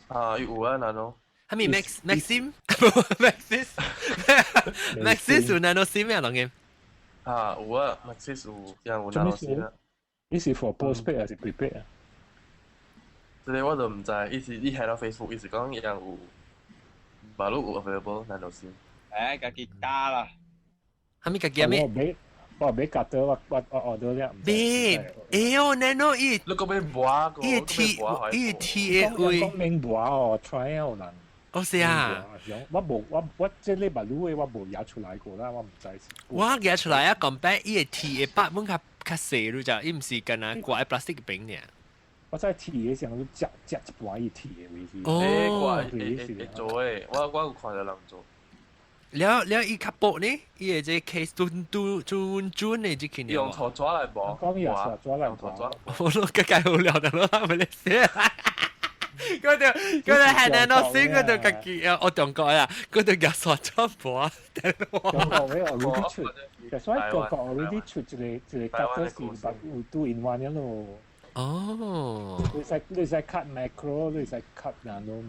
[SPEAKER 2] 有啊 Nano。
[SPEAKER 1] 係咪 Maxim？ Maxis 有 Nano SIM 咩？當然。
[SPEAKER 2] 有啊 ，Maxis 有 Nano SIM 啊。
[SPEAKER 4] 呢是 for postpaid 還是 prepaid 啊？
[SPEAKER 2] 即係我就唔知，伊喺到 Facebook，伊是講一樣有，馬路有 available Nano SIM。
[SPEAKER 5] 誒，家己加啦。
[SPEAKER 1] 係咪家己咩？
[SPEAKER 4] 我俾格到我 order 咧。
[SPEAKER 1] 俾，我 Nano 伊。
[SPEAKER 2] 你個俾畫個，
[SPEAKER 1] 伊 T A 會。
[SPEAKER 4] 講明畫哦 ，trial 能。
[SPEAKER 1] 哦是啊。
[SPEAKER 4] 我即係你把路我冇寫出來過啦，我唔知。
[SPEAKER 1] 我寫出來啊，講白伊 T A 8本較細咯咋，伊唔是幹啊掛喺 plastic 嘅餅呢。
[SPEAKER 4] 我真係 T A 上都夾一半一 T A 位置。
[SPEAKER 2] 誒，掛會做誒，我有看到人做。
[SPEAKER 1] 了伊較薄呢？伊個這 case 轉呢只件
[SPEAKER 2] 用頭抓嚟摸，
[SPEAKER 4] 講嘢實抓嚟
[SPEAKER 2] 用頭抓。
[SPEAKER 1] 我都計好料的咯，係咪你寫？嗰條係難到死嗰條自己我中國呀，嗰條叫傻咗婆。
[SPEAKER 4] 中國咧我呢啲出，所以中國我呢啲出一個 cutter 是把有 2 in 1嘅咯。
[SPEAKER 1] 哦。
[SPEAKER 4] 你使 cut macro， 你使 cut nano。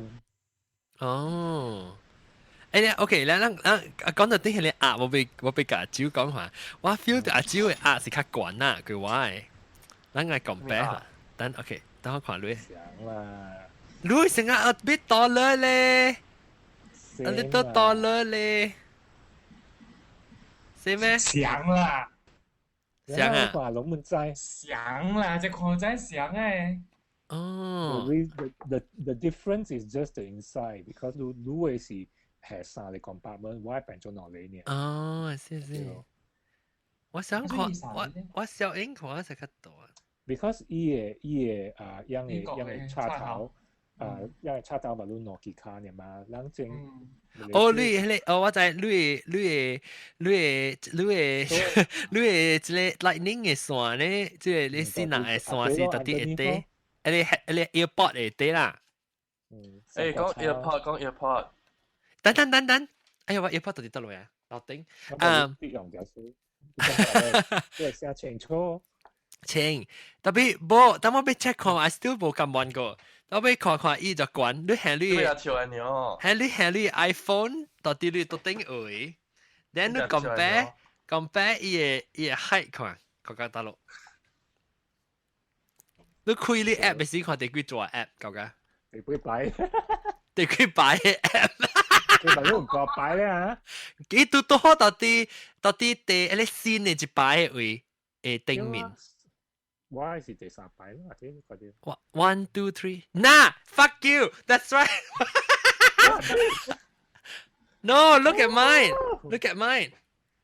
[SPEAKER 1] 哦。誒，OK，咱講到啲係壓，我俾阿蕉講下，我 feel 到阿蕉嘅壓是較懸啦，佢話誒，咱嚟 compare 下，等 OK，等我看你。
[SPEAKER 4] 想啦，
[SPEAKER 1] 你成日a bit taller 咧，a little taller 咧，係咩？
[SPEAKER 6] 想啦，
[SPEAKER 1] 想啊！
[SPEAKER 4] 話攏唔知。
[SPEAKER 6] 想啦，只看真想誒。
[SPEAKER 1] 哦。
[SPEAKER 4] The difference is just the inside because 你會是。係三個 compartment， 我係變咗落嚟呢。
[SPEAKER 1] 哦，是。我想看，我小英看係較大。
[SPEAKER 4] Because 伊個樣嘅插頭，樣嘅插頭咪攞諾基卡嘅嘛，冷靜。
[SPEAKER 1] 哦，你我知你即個 lightning 嘅線咧，即係你先拿嘅線是到底一啲，你 earpod 一啲啦。
[SPEAKER 2] 誒，講 earpod。
[SPEAKER 1] 等，哎呀，我 earpod 到底得落呀？老丁，
[SPEAKER 4] 用嘅先，即係寫清楚。
[SPEAKER 1] 清，特別冇，等我俾 check 看 ，I still 冇咁玩過。我俾看伊就關，你係你 iPhone 到底你到頂位 ，then 你 compare 伊個 height 看，個得落。你開你 app 時看第幾做 app 究竟？第幾擺 app？
[SPEAKER 4] 你咪用個擺咧嚇？
[SPEAKER 1] 幾多到啲第你先嘅一擺位誒頂面。
[SPEAKER 4] 我是第三擺咯，或者嗰啲。
[SPEAKER 1] 1, 2, 3， nah fuck you that's right no look at mine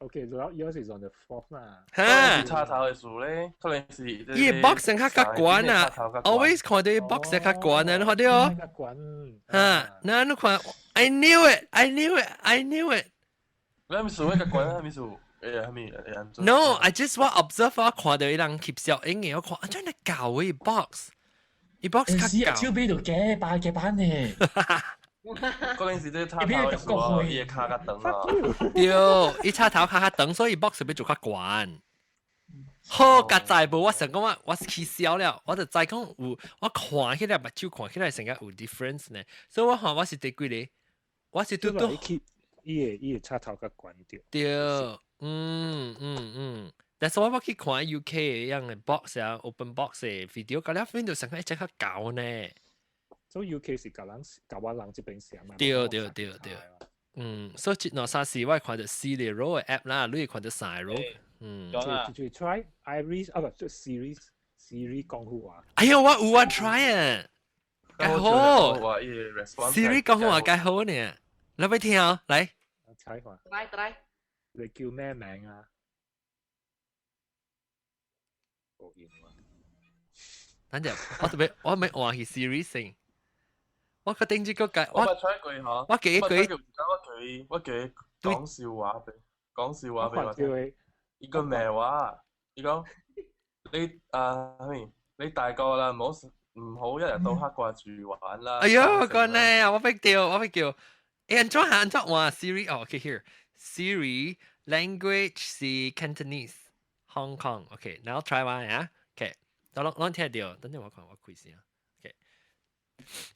[SPEAKER 4] okay yours is on the fourth 啦
[SPEAKER 1] 嚇
[SPEAKER 2] 插頭嘅樹咧可能是
[SPEAKER 1] 伊 box 成較懸啊 always 看到伊 box 成較懸啊你看到哦嚇嗱你看 I knew it
[SPEAKER 2] 你咪樹咩較懸啊咪樹
[SPEAKER 1] No, I just want observe 我看到伊人翕小影嘅，我看啊真係搞嘅 box 較搞。
[SPEAKER 6] 超俾條嘅擺嘅版呢。
[SPEAKER 2] 嗰陣時啲插頭嘅樹啊，伊卡較長啊。
[SPEAKER 1] 對，伊插頭卡較長，所以 box 要做較懸。好，甲在無我想講我起笑了，我就知講有我看起來目睭看起來成個有 difference 呢，所以我看我是第幾個？我是拄。
[SPEAKER 4] 伊個插頭較懸啲。
[SPEAKER 1] 對。但係我去看 UK 嘅樣嘅 box 啊 ，open box 嘅 video，嗰啲 video 成個一隻較搞呢。
[SPEAKER 4] 所以 UK 是教我人這邊寫嘛。
[SPEAKER 1] 對。所以嗱啥時我看到 Siri 嘅 app 啦，你看到 Siri。
[SPEAKER 4] 就 try Iris 啊，唔係 Siri 講好話。
[SPEAKER 1] 哎呀，我有啊 try 啊，介好。Siri 講好話介好呢，你咪聽啊，嚟。
[SPEAKER 4] 睇下。
[SPEAKER 7] 來。
[SPEAKER 4] 你叫咩名啊？冇見喎。
[SPEAKER 1] 等陣，我咪換去 Siri 先。我個頂住個計，
[SPEAKER 2] 我咪吹一句嚇。
[SPEAKER 1] 我幾句。
[SPEAKER 2] 我幾講笑話俾我聽。依個咩話？依講你大個啦，唔好一日到黑掛住玩啦。
[SPEAKER 1] 哎呀，個呢，我俾叫。誒，安裝話 Siri 哦 ，OK here。Siri language 是 Cantonese Hong Kong OK now try one 啊 OK 等我聽到等陣我看我開先啊 OK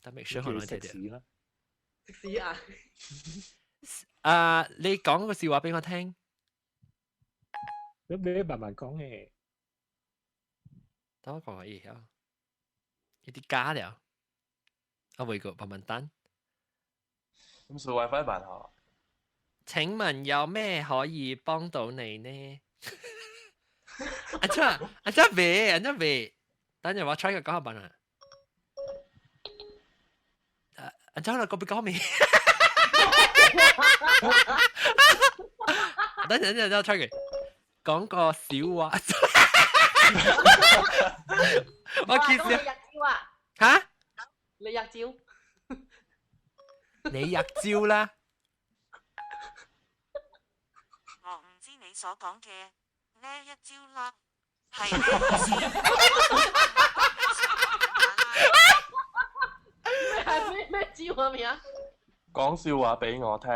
[SPEAKER 1] 等 make sure 我聽到
[SPEAKER 7] 食屎
[SPEAKER 1] 你講個笑話俾我聽
[SPEAKER 4] 你慢慢講嘅
[SPEAKER 1] 等我講下嘢啊有啲假了我會個慢慢等
[SPEAKER 2] 咁數 WiFi 辦下
[SPEAKER 1] 請問有咩可以幫到你呢？阿真未，等陣我 try 個講下辦啊。阿真啦，個俾講未？等陣我 try 佢講個笑話。我見笑嚇？
[SPEAKER 7] 你日招？
[SPEAKER 1] 你日招啦。
[SPEAKER 9] 所講嘅呢一招啦，係
[SPEAKER 7] 咩招啊？咩啊？
[SPEAKER 2] 講笑話俾我聽。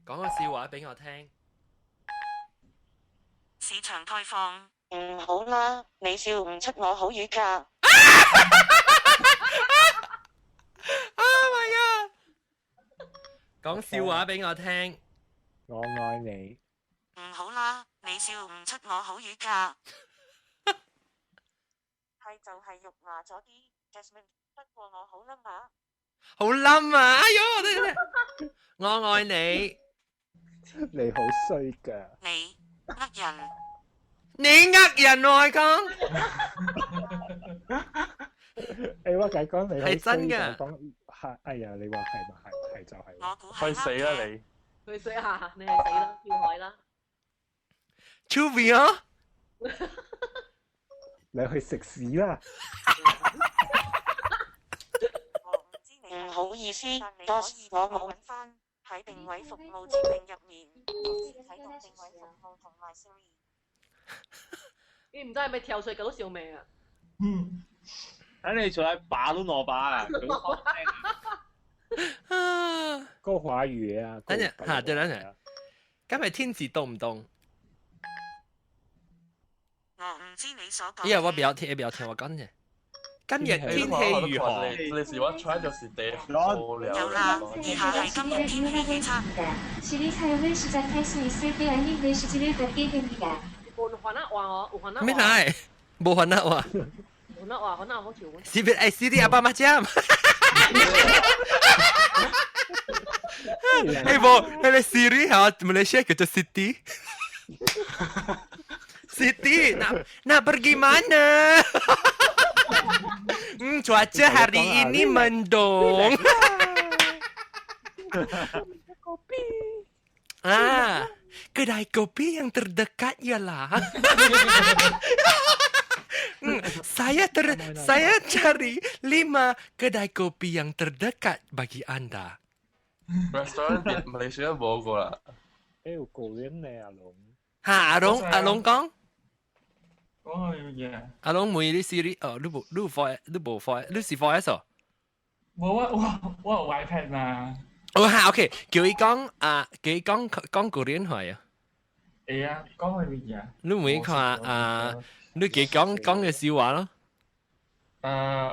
[SPEAKER 1] 講個笑話俾我聽。
[SPEAKER 9] 市場開放。好啦，你笑唔出我好語㗎。
[SPEAKER 1] Oh my god！ 講笑話俾我聽。
[SPEAKER 4] 我愛你。
[SPEAKER 9] 好啦，你笑唔出我好語㗎。係就係肉麻咗啲 ，Jasmine。不過我好冧啊。
[SPEAKER 1] 好冧啊！哎呦，我愛你。
[SPEAKER 4] 你好衰㗎。
[SPEAKER 9] 你呃人。
[SPEAKER 1] 你呃人喎，講。
[SPEAKER 4] 你話解講你
[SPEAKER 1] 係真㗎。
[SPEAKER 4] 講係，哎呀，你話係咪係就係。
[SPEAKER 9] 我估
[SPEAKER 2] 去死啦你！
[SPEAKER 7] 去死下，你係死啦，跳海啦。
[SPEAKER 1] Chubby 啊！
[SPEAKER 4] 你去食屎啦！
[SPEAKER 9] 唔好意思，我冇揾翻喺定位服務設定入面，睇到定位服務同埋 Siri。
[SPEAKER 7] 你唔知係咪跳水搞到笑命啊？
[SPEAKER 5] 睇你出來拔都攞拔啊！
[SPEAKER 4] 個華語啊，
[SPEAKER 1] 等陣嚇，對等陣。今日天氣凍唔凍？
[SPEAKER 9] 我唔知你所講。
[SPEAKER 1] 因為我表聽我講嘅。今日天氣如何？
[SPEAKER 2] 你是我 try 就是地
[SPEAKER 9] 有啦，以下係今日天氣預測。
[SPEAKER 8] 시리 사용을 시작할 수 있을 때 알림 메시지를 받게 됩니다.
[SPEAKER 7] 換韓啊話我換啊
[SPEAKER 1] 咩嚟？冇韓啊話。
[SPEAKER 7] 韓啊話韓啊好潮。
[SPEAKER 1] Siri Siri apa macam？Boleh Siri Malaysia kita Siti. Siti nak pergi mana? Cuaca hari ini mendung. Kedai kopi yang terdekat ialah. Saya cari 5 kedai kopi yang terdekat bagi anda.
[SPEAKER 2] Restoran di Malaysia 冇個啦。
[SPEAKER 4] 誒，個人咧阿龍。
[SPEAKER 1] 嚇，阿龍講。
[SPEAKER 6] 講係乜嘢啊？
[SPEAKER 1] 阿龍每啲 Siri 你冇 4，你是 4S 哦？
[SPEAKER 6] 冇啊，我有 iPad 嘛。
[SPEAKER 1] 嚇 ，OK， 叫佢講講個人話啊。
[SPEAKER 6] 係啊，講係乜嘢啊？
[SPEAKER 1] 你每看你幾講嘅笑話咯。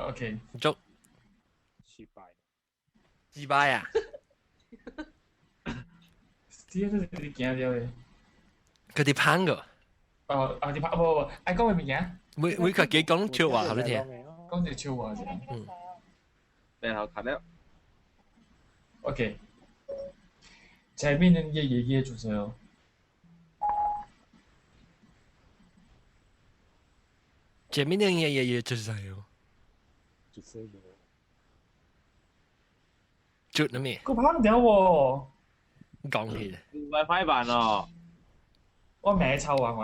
[SPEAKER 6] OK。
[SPEAKER 1] 捉。失敗啊！
[SPEAKER 6] 啲都你見咗嘅。
[SPEAKER 1] 佢哋攀個。
[SPEAKER 6] 你攀唔，講係乜嘢？
[SPEAKER 1] 每個幾講笑話，好你聽。
[SPEAKER 6] 講條笑話啫。
[SPEAKER 5] 然後看了。
[SPEAKER 6] OK。前面的爺主持哦。
[SPEAKER 1] 前面的爺主持哦。
[SPEAKER 4] 主持人。
[SPEAKER 1] จุดนะมี่
[SPEAKER 6] กูพังเดียว喎
[SPEAKER 1] 講起
[SPEAKER 5] WiFi 版哦
[SPEAKER 6] 我名臭啊嘛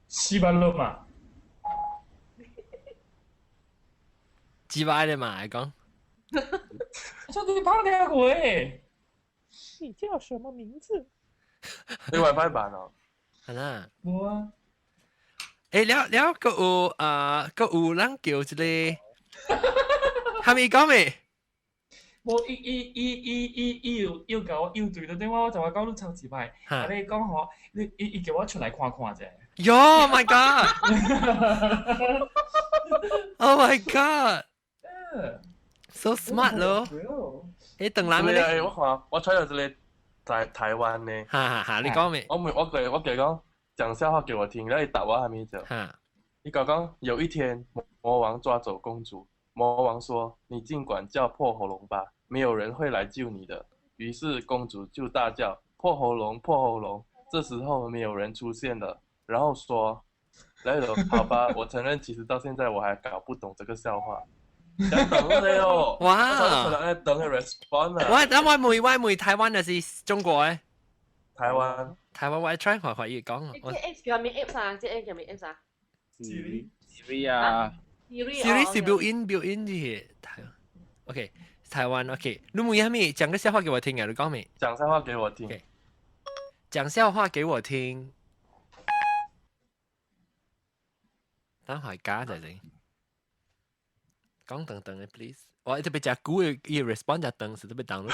[SPEAKER 6] 西班牙嘛
[SPEAKER 1] 幾百的嘛講
[SPEAKER 6] 我你พังเดียวกู
[SPEAKER 4] 你叫什麼名字
[SPEAKER 2] 你 WiFi 版哦
[SPEAKER 1] 係啦
[SPEAKER 6] 冇啊
[SPEAKER 1] 了個有人叫一個係咪講咩？
[SPEAKER 6] 冇要叫我要對到電話，我就話講到臭字牌。你講我，你叫我出嚟看看啫。
[SPEAKER 1] Yo my god! Oh my god! So smart 咯！你鄧冷咧？
[SPEAKER 2] 我睇到這裡台灣呢。
[SPEAKER 1] 哈，你講咩？
[SPEAKER 2] 我佢講。講笑話給我聽，然後你答我還沒講。你剛剛有一天，魔王抓走公主，魔王說：“你盡管叫破喉嚨吧，沒有人會來救你的。”於是公主就大叫：“破喉嚨，破喉嚨！”這時候沒有人出現了，然後說：“來了，好吧，我承認，其實到現在我還搞不懂這個笑話。”想等你哦！
[SPEAKER 1] 哇！
[SPEAKER 2] 等佢 respond 啊！
[SPEAKER 1] 我妹台灣還是中國嘅？
[SPEAKER 2] 台灣
[SPEAKER 1] 我 try 學粵講啊。
[SPEAKER 7] 即 Apps 叫咩 Apps 啊？即 Apps 叫咩 Apps 啊
[SPEAKER 5] ？Siri 啊
[SPEAKER 7] ？Siri
[SPEAKER 1] 是 built in 啲嘢， OK， 台湾 OK， 你问下面讲个笑话给我听啊？你讲没？
[SPEAKER 2] 讲笑话给我听。
[SPEAKER 1] Okay. 讲笑话给我听。等下假就先。講等等嘅 please。我特別只估嘅 respond 就等，是特別等咯。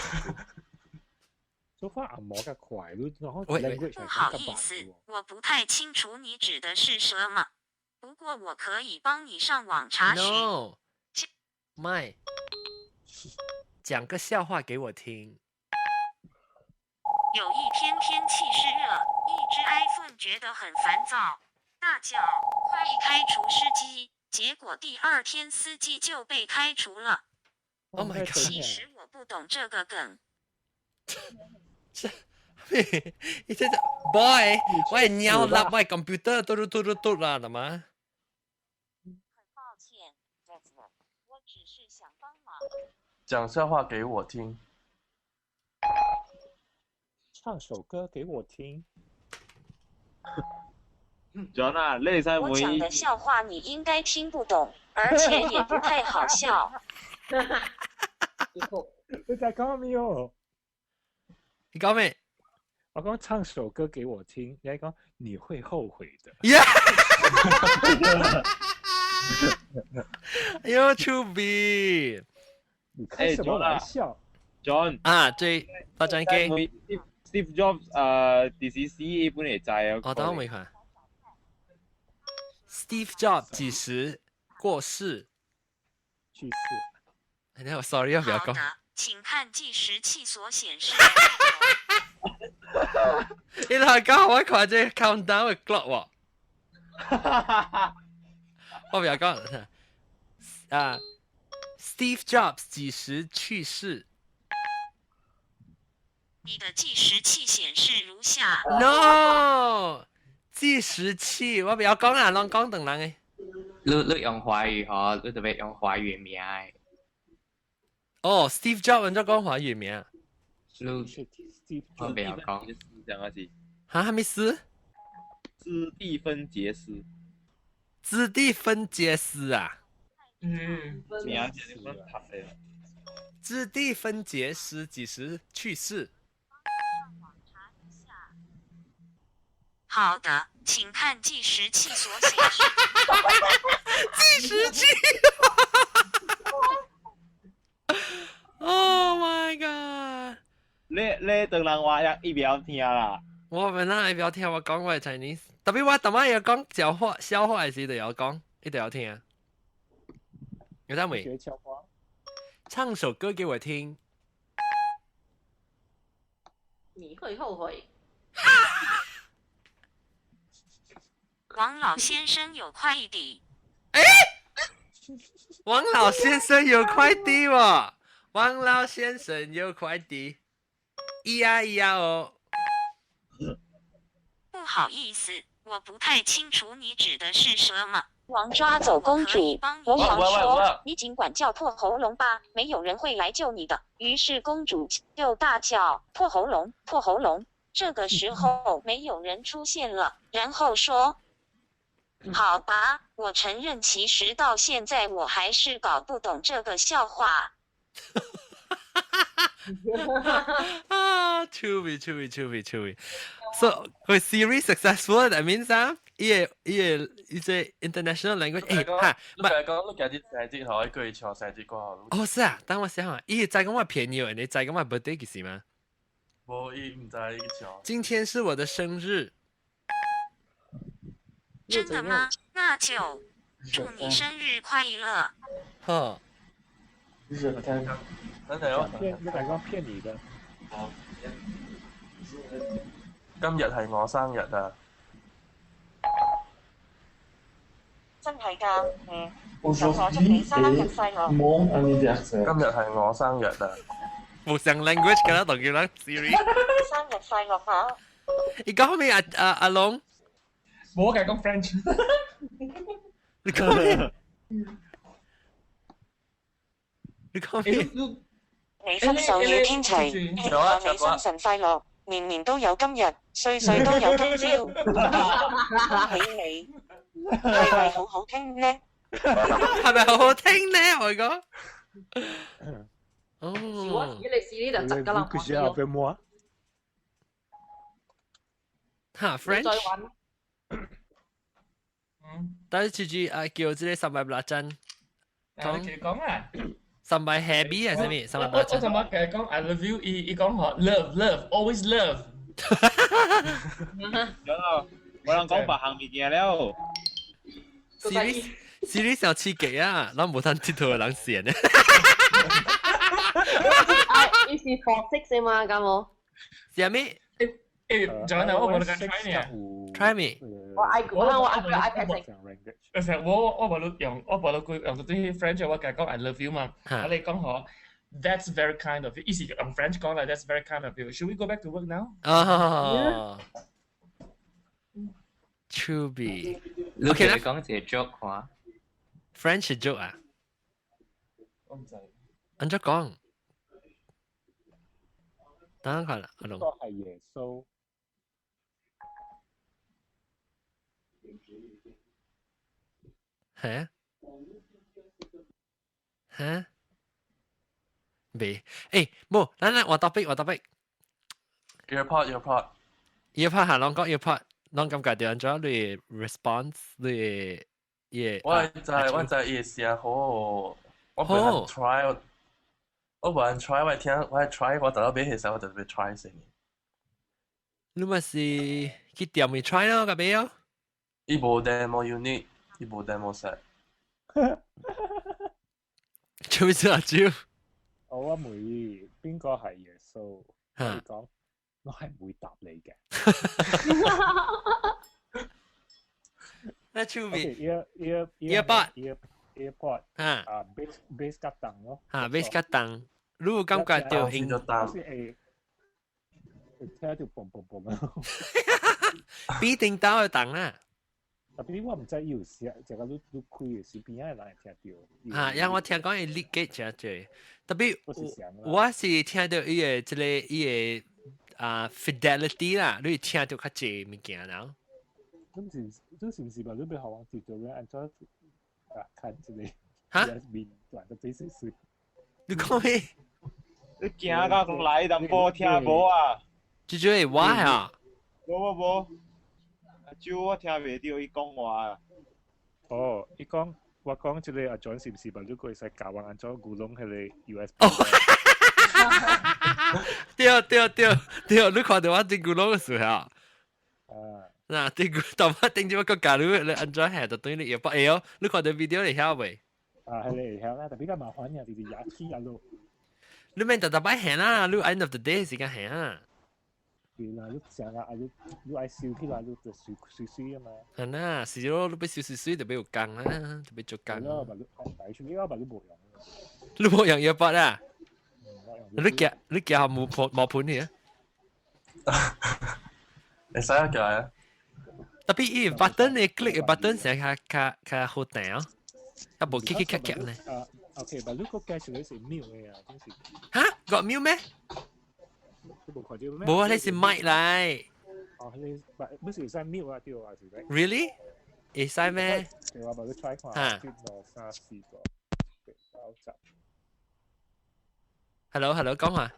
[SPEAKER 4] 說翻按摩嘅快，你然後
[SPEAKER 9] language 不好意思，我不太清楚你指的是什麼，不過我可以幫你上網查詢。
[SPEAKER 1] No， my， 講個笑話給我聽。
[SPEAKER 9] 有一天天氣濕熱，一隻 iPhone 覺得很煩躁，大叫快開除司機，結果第二天司機就被開除了。
[SPEAKER 1] Oh my god！
[SPEAKER 9] 其實我不懂這個梗。
[SPEAKER 1] 你這 boy， 我係鳥立，我係 computer 嘟啦，係嘛？
[SPEAKER 9] 很抱歉，我只是想幫忙。
[SPEAKER 2] 講笑話給我聽。
[SPEAKER 4] 唱首歌給我聽。
[SPEAKER 5] John 啊，你使
[SPEAKER 9] 我講的笑話你應該聽不懂，而且也不太好笑。
[SPEAKER 4] 你在講咩哦？
[SPEAKER 1] 你講咩？
[SPEAKER 4] 我講唱首歌給我聽，你講你會後悔的。
[SPEAKER 1] You to be。
[SPEAKER 4] 你開什麼玩笑
[SPEAKER 5] ？John
[SPEAKER 1] 啊，最發展機。
[SPEAKER 5] Steve Jobs DCC 本嚟就係
[SPEAKER 1] 我等我未看。Steve Jobs 幾時過世？
[SPEAKER 4] 去世。
[SPEAKER 1] 哎，我 sorry， 要不要講？
[SPEAKER 9] 好的，請看計時器所顯示。
[SPEAKER 1] 你來講，我看這 countdown 嘅 clock 喎。我不要講啊。Steve Jobs 幾時去世？
[SPEAKER 9] 你的計時器顯示如下。
[SPEAKER 1] No， 計時器我不要講啦，攏講等人嘅。
[SPEAKER 3] 你用華語嗬，你特別用華語名嘅。
[SPEAKER 1] 哦 ，Steve Jobs 人家講華語名。
[SPEAKER 3] 我不要講。
[SPEAKER 5] 兩個字。
[SPEAKER 1] 嚇，還沒死？
[SPEAKER 5] 茲蒂芬傑斯。
[SPEAKER 1] 茲蒂芬傑斯啊？
[SPEAKER 5] 名
[SPEAKER 1] 茲蒂芬傑斯幾時去世？
[SPEAKER 9] 好的，請看計時器所顯示。
[SPEAKER 1] 計時器！Oh my god！
[SPEAKER 5] 你等人話一秒聽啦。
[SPEAKER 1] 我本來一秒聽我講我係 Chinese，特別我特晚要講笑話時就要講，一定要聽啊。有得未？唱首歌給我聽。
[SPEAKER 7] 你會後悔。
[SPEAKER 9] 王老先生有快遞。
[SPEAKER 1] 哎，王老先生有快遞喎！王老先生有快遞，咿呀咿呀哦。
[SPEAKER 9] 不好意思，我不太清楚你指的是什麼。王抓走公主，国王說：“你盡管叫破喉嚨吧，沒有人會來救你的。”於是公主就大叫：“破喉嚨，破喉嚨！”這個時候沒有人出現了，然後說：“好吧，我承認其實到現在我還是搞不懂這個笑話。”
[SPEAKER 1] 啊，chewy。So, the series successful. That means it's a international language.
[SPEAKER 2] 你講幾啲細節可以句錯細節過後。
[SPEAKER 1] 哦，是啊，等我想下，在講我便宜，你在講我 birthday 幾時嗎？
[SPEAKER 2] 我唔知呢個。
[SPEAKER 1] 今天是我的生日。
[SPEAKER 9] 真的嗎？那就祝你生日快樂。
[SPEAKER 1] 呵。
[SPEAKER 4] 你大哥騙你的。
[SPEAKER 2] 今日係我生日啊！
[SPEAKER 9] 真係㗎，咁我祝你生日快樂。
[SPEAKER 2] 今日係我生日啊！
[SPEAKER 1] 無上 language 㗎啦，同叫啦 Siri。
[SPEAKER 9] 生日快樂嚇！
[SPEAKER 1] 你講咩啊？阿龍？
[SPEAKER 6] 冇嘅，講 French。
[SPEAKER 1] 你講咩？你講咩？
[SPEAKER 9] 你分手要天齊，希望你生辰快樂，年年都有今日，歲歲都有今朝。恭喜你，係咪好好聽呢？
[SPEAKER 1] 係咪好好聽呢？我講哦。
[SPEAKER 7] 是我試你試呢就窒㗎啦，
[SPEAKER 4] 佢想俾我。
[SPEAKER 1] 嚇 French。
[SPEAKER 7] 再玩。
[SPEAKER 1] 但係住啊叫即係300真。
[SPEAKER 6] 講啊。
[SPEAKER 1] 300 happy 係咩？300
[SPEAKER 6] 我同我嘅講 I love you，伊講我 love always love。
[SPEAKER 5] 有啊，我能講白行物件了。
[SPEAKER 1] Series 有刺激啊，咱冇睇鐵圖嘅人線咧。
[SPEAKER 7] 伊是4 6嘛，咁冇？
[SPEAKER 1] 係咩
[SPEAKER 6] ？Jangan我冇得 try 呢。
[SPEAKER 1] Try me。
[SPEAKER 7] 我iPad
[SPEAKER 6] 其實我冇用佢用到啲 French 我講 I love you 嘛，我哋講好 That's very kind of you。意思用 French 講啦 ，That's very kind of you。Should we go back to work now？
[SPEAKER 1] 哦。Chubby。
[SPEAKER 3] 你講隻 joke 話
[SPEAKER 1] ？French joke 啊？
[SPEAKER 6] 我唔知。
[SPEAKER 1] 按咗講。等下啦，阿龍。
[SPEAKER 4] 個係耶穌。
[SPEAKER 1] 嚇？嚇？未？誒，冇，等我 topic。earpod。earpod 下啷個 earpod，啷咁解掉咗你 response 你嘢。
[SPEAKER 2] 我就伊聲好，我冇 try， 我冇 try， 我聽我 try， 我等到俾其實我就俾 try 先。
[SPEAKER 1] 你咪是去店咪 try 咯，個俾哦。
[SPEAKER 2] 伊無 demo unit， 伊無 demo set。
[SPEAKER 1] 做咩事啊？招？
[SPEAKER 4] 我妹邊個係耶穌？佢講我係唔會答你嘅。
[SPEAKER 1] 那出面
[SPEAKER 4] earpod 啊，bass 吉凳咯。
[SPEAKER 1] 啊 ，bass 吉凳，你有感覺到應？
[SPEAKER 4] 聽到嘣嘣嘣啊！
[SPEAKER 1] 必定到去凳啦。
[SPEAKER 4] 特別我唔知有時就個你開嘅時邊係人聽到。
[SPEAKER 1] 啊，因為我聽講係 lead gate 真係，特別我是聽到伊個即個伊個fidelity 啦，你聽到較濟物件啦。
[SPEAKER 4] 咁是吧？你俾學王接到咧，按照看這個
[SPEAKER 1] 嚇
[SPEAKER 4] 面短的 basis。
[SPEAKER 1] 你講咩？
[SPEAKER 5] 你驚到來淡薄聽無啊？
[SPEAKER 1] 就係我啊！
[SPEAKER 5] 無。就我聽袂到伊講話啊！
[SPEAKER 4] 哦，我講即個阿 John 是唔是吧？如果會使教我按照古龍迄個 USB。對，
[SPEAKER 1] 你看到我啲古龍嘅時候，嗱啲古，但我頂住我個教你按照係就對你要不要？你看到 video 嚟曉未？
[SPEAKER 4] 係嚟曉啦，但比較麻煩嘅就是牙齒啊咯。
[SPEAKER 1] 你咪特擺行啦，你 end of the day 時間行啊。
[SPEAKER 4] 對啦，你成日你愛燒起來，你就水啊嘛。
[SPEAKER 1] 係啦，是咯，你俾少水就俾有羹啦，就俾做羹。
[SPEAKER 4] 咯，咪擺出嚟，咪你冇用。
[SPEAKER 1] 你冇用要筆啊？你夾冇盤嘅？
[SPEAKER 2] 會使啊叫啊！
[SPEAKER 1] 特別伊 button 你 click 個 button 成較好彈啊，啊無 click 呢
[SPEAKER 4] ？OK，但你個計出嚟係秒嘅啊，真是。
[SPEAKER 1] 嚇？個秒咩？冇啊，你是麥嚟。
[SPEAKER 4] 哦，你不是會使秒啊？對啊，是咪
[SPEAKER 1] ？Really？會使咩？
[SPEAKER 4] 你話咪你 try 看，轉到3、4個9集。
[SPEAKER 1] Hello，講下。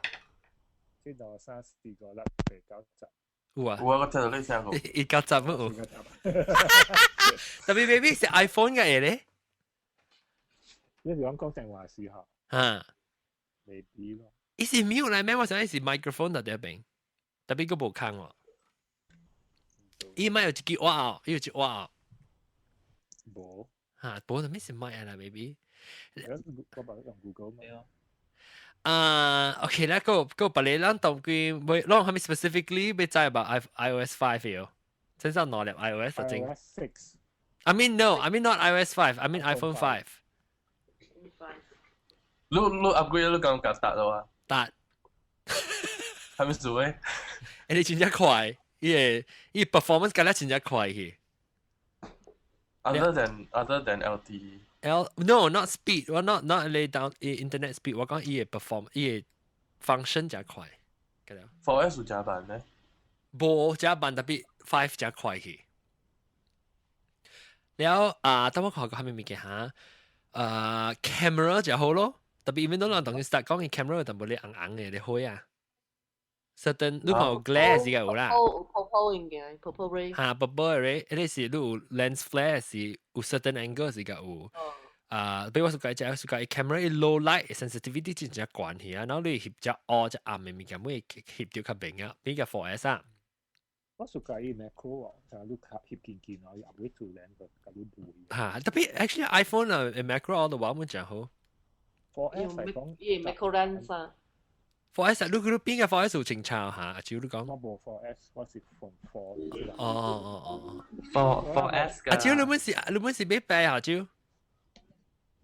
[SPEAKER 4] 轉到3、4個啦，9集。
[SPEAKER 1] 有啊。
[SPEAKER 2] 我聽到你聲個。
[SPEAKER 1] 伊9集乜有？特別 baby 是 iPhone 嘅嘢咧。
[SPEAKER 4] 你講講正話時候。
[SPEAKER 1] 嚇。
[SPEAKER 4] 未必咯。
[SPEAKER 1] 伊是 mute 嚟咩？我想伊是 microphone 喺邊，特別個無空喎。伊咪有一支挖哦，伊有一挖哦。
[SPEAKER 4] 無。
[SPEAKER 1] 嚇，無就咩是麥啦 ，baby。
[SPEAKER 4] 我把用 Google 咩
[SPEAKER 1] ？OK 啦，個別你啷當佢會啷係咪 specifically 要知 about iOS 5嘅？真係攞嚟 iOS 就正。
[SPEAKER 4] iOS 6。I
[SPEAKER 1] mean not iOS 5. I mean iPhone 5.
[SPEAKER 2] 你 upgrade 你咁夾達咯啊？
[SPEAKER 1] 達。
[SPEAKER 2] 係咪做嘅？
[SPEAKER 1] 你真係快，伊 performance 更加真係快嘅。
[SPEAKER 2] Other than LTE.
[SPEAKER 1] No, not speed. 我 not lay down internet speed. 我講伊 perform， 伊 function 真快。
[SPEAKER 2] 4S 有加慢咩？
[SPEAKER 1] 冇加慢，特別5真快嘅。แล้ว等我看個下面物件嚇，camera 就好咯。特別 even 都人同佢 start 講嘅 camera 就冇你硬嘅你開啊。certain 你看有 glare 是有啦。
[SPEAKER 7] purple 應該 purple ray。
[SPEAKER 1] 嚇 purple ray，嗰啲是你有 lens flare 是有 certain angle 是有。比如我suka 只 camera low light sensitivity 真正關係啊，然後你翕只暗只暗嘅物件，每翕到較明啊，比較 4S 啊。
[SPEAKER 4] 我 suka 伊 macro 啊，就你翕見我入去做靚個嗰啲背。
[SPEAKER 1] 嚇，特別 actually iPhone 啊 macro 嘅話，我真好。
[SPEAKER 4] 4S 嚟講，
[SPEAKER 7] 伊 macro lens 啊。
[SPEAKER 1] 4S 你邊個 4S 有正抄嚇？照你講。
[SPEAKER 4] 我冇 4S，我是 Phone 4。
[SPEAKER 1] 哦。
[SPEAKER 3] 4S
[SPEAKER 1] 阿照你本是咩牌啊？照？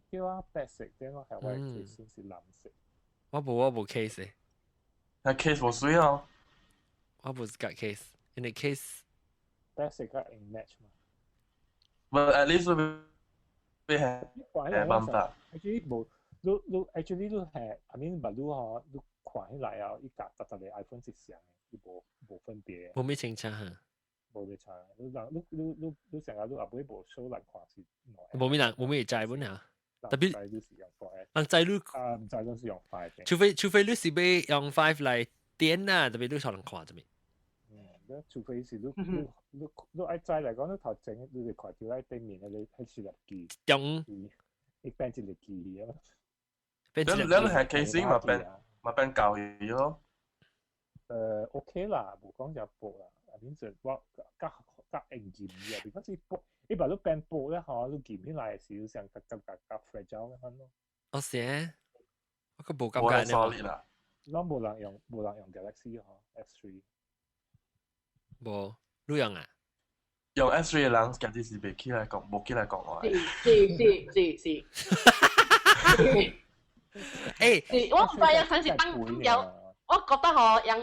[SPEAKER 4] 叫啊，白色嘅我係為佢先是藍色。
[SPEAKER 1] 我冇 case
[SPEAKER 2] 嘅。case 冇水哦。
[SPEAKER 1] 我冇夾 case，因為 case
[SPEAKER 4] 白色嘅 in match 嘛。
[SPEAKER 2] But at least 會係辦法。
[SPEAKER 4] actually 冇，你 actually 都係，I mean 唔係呵，你看起來啊，依家特特你 iPhone 是上嘅，冇分別。
[SPEAKER 1] 冇咩清楚嚇。
[SPEAKER 4] 冇咩差，你成日都阿妹冇 show 人看是。
[SPEAKER 1] 冇咩債本啊。特別
[SPEAKER 4] 人知你
[SPEAKER 1] 唔知
[SPEAKER 4] 都是用5嘅，
[SPEAKER 1] 除非你是要用5嚟點啊，特別你才能看啫咩？
[SPEAKER 4] 除非是你愛知嚟講，你頭前你哋看住喺對面，你係設立機，
[SPEAKER 1] 用
[SPEAKER 4] 你變一個機啊！
[SPEAKER 2] 你係 casing 咪變舊嘢咯
[SPEAKER 4] ？OK 啦，冇講就薄啦，變成我加硬件嘅，如果是薄。你把都變薄咧，嗬，都見起來少上夾 fragile 咁咯。
[SPEAKER 1] 我寫，我個冇咁解
[SPEAKER 2] 啦。
[SPEAKER 4] 我冇人用 Galaxy 嗬 S3。
[SPEAKER 1] 冇，你用啊？
[SPEAKER 2] 用 S3 嘅人，家啲是未起來講，冇起來講話。
[SPEAKER 7] 是。誒，我唔知啊，真是當有。我覺得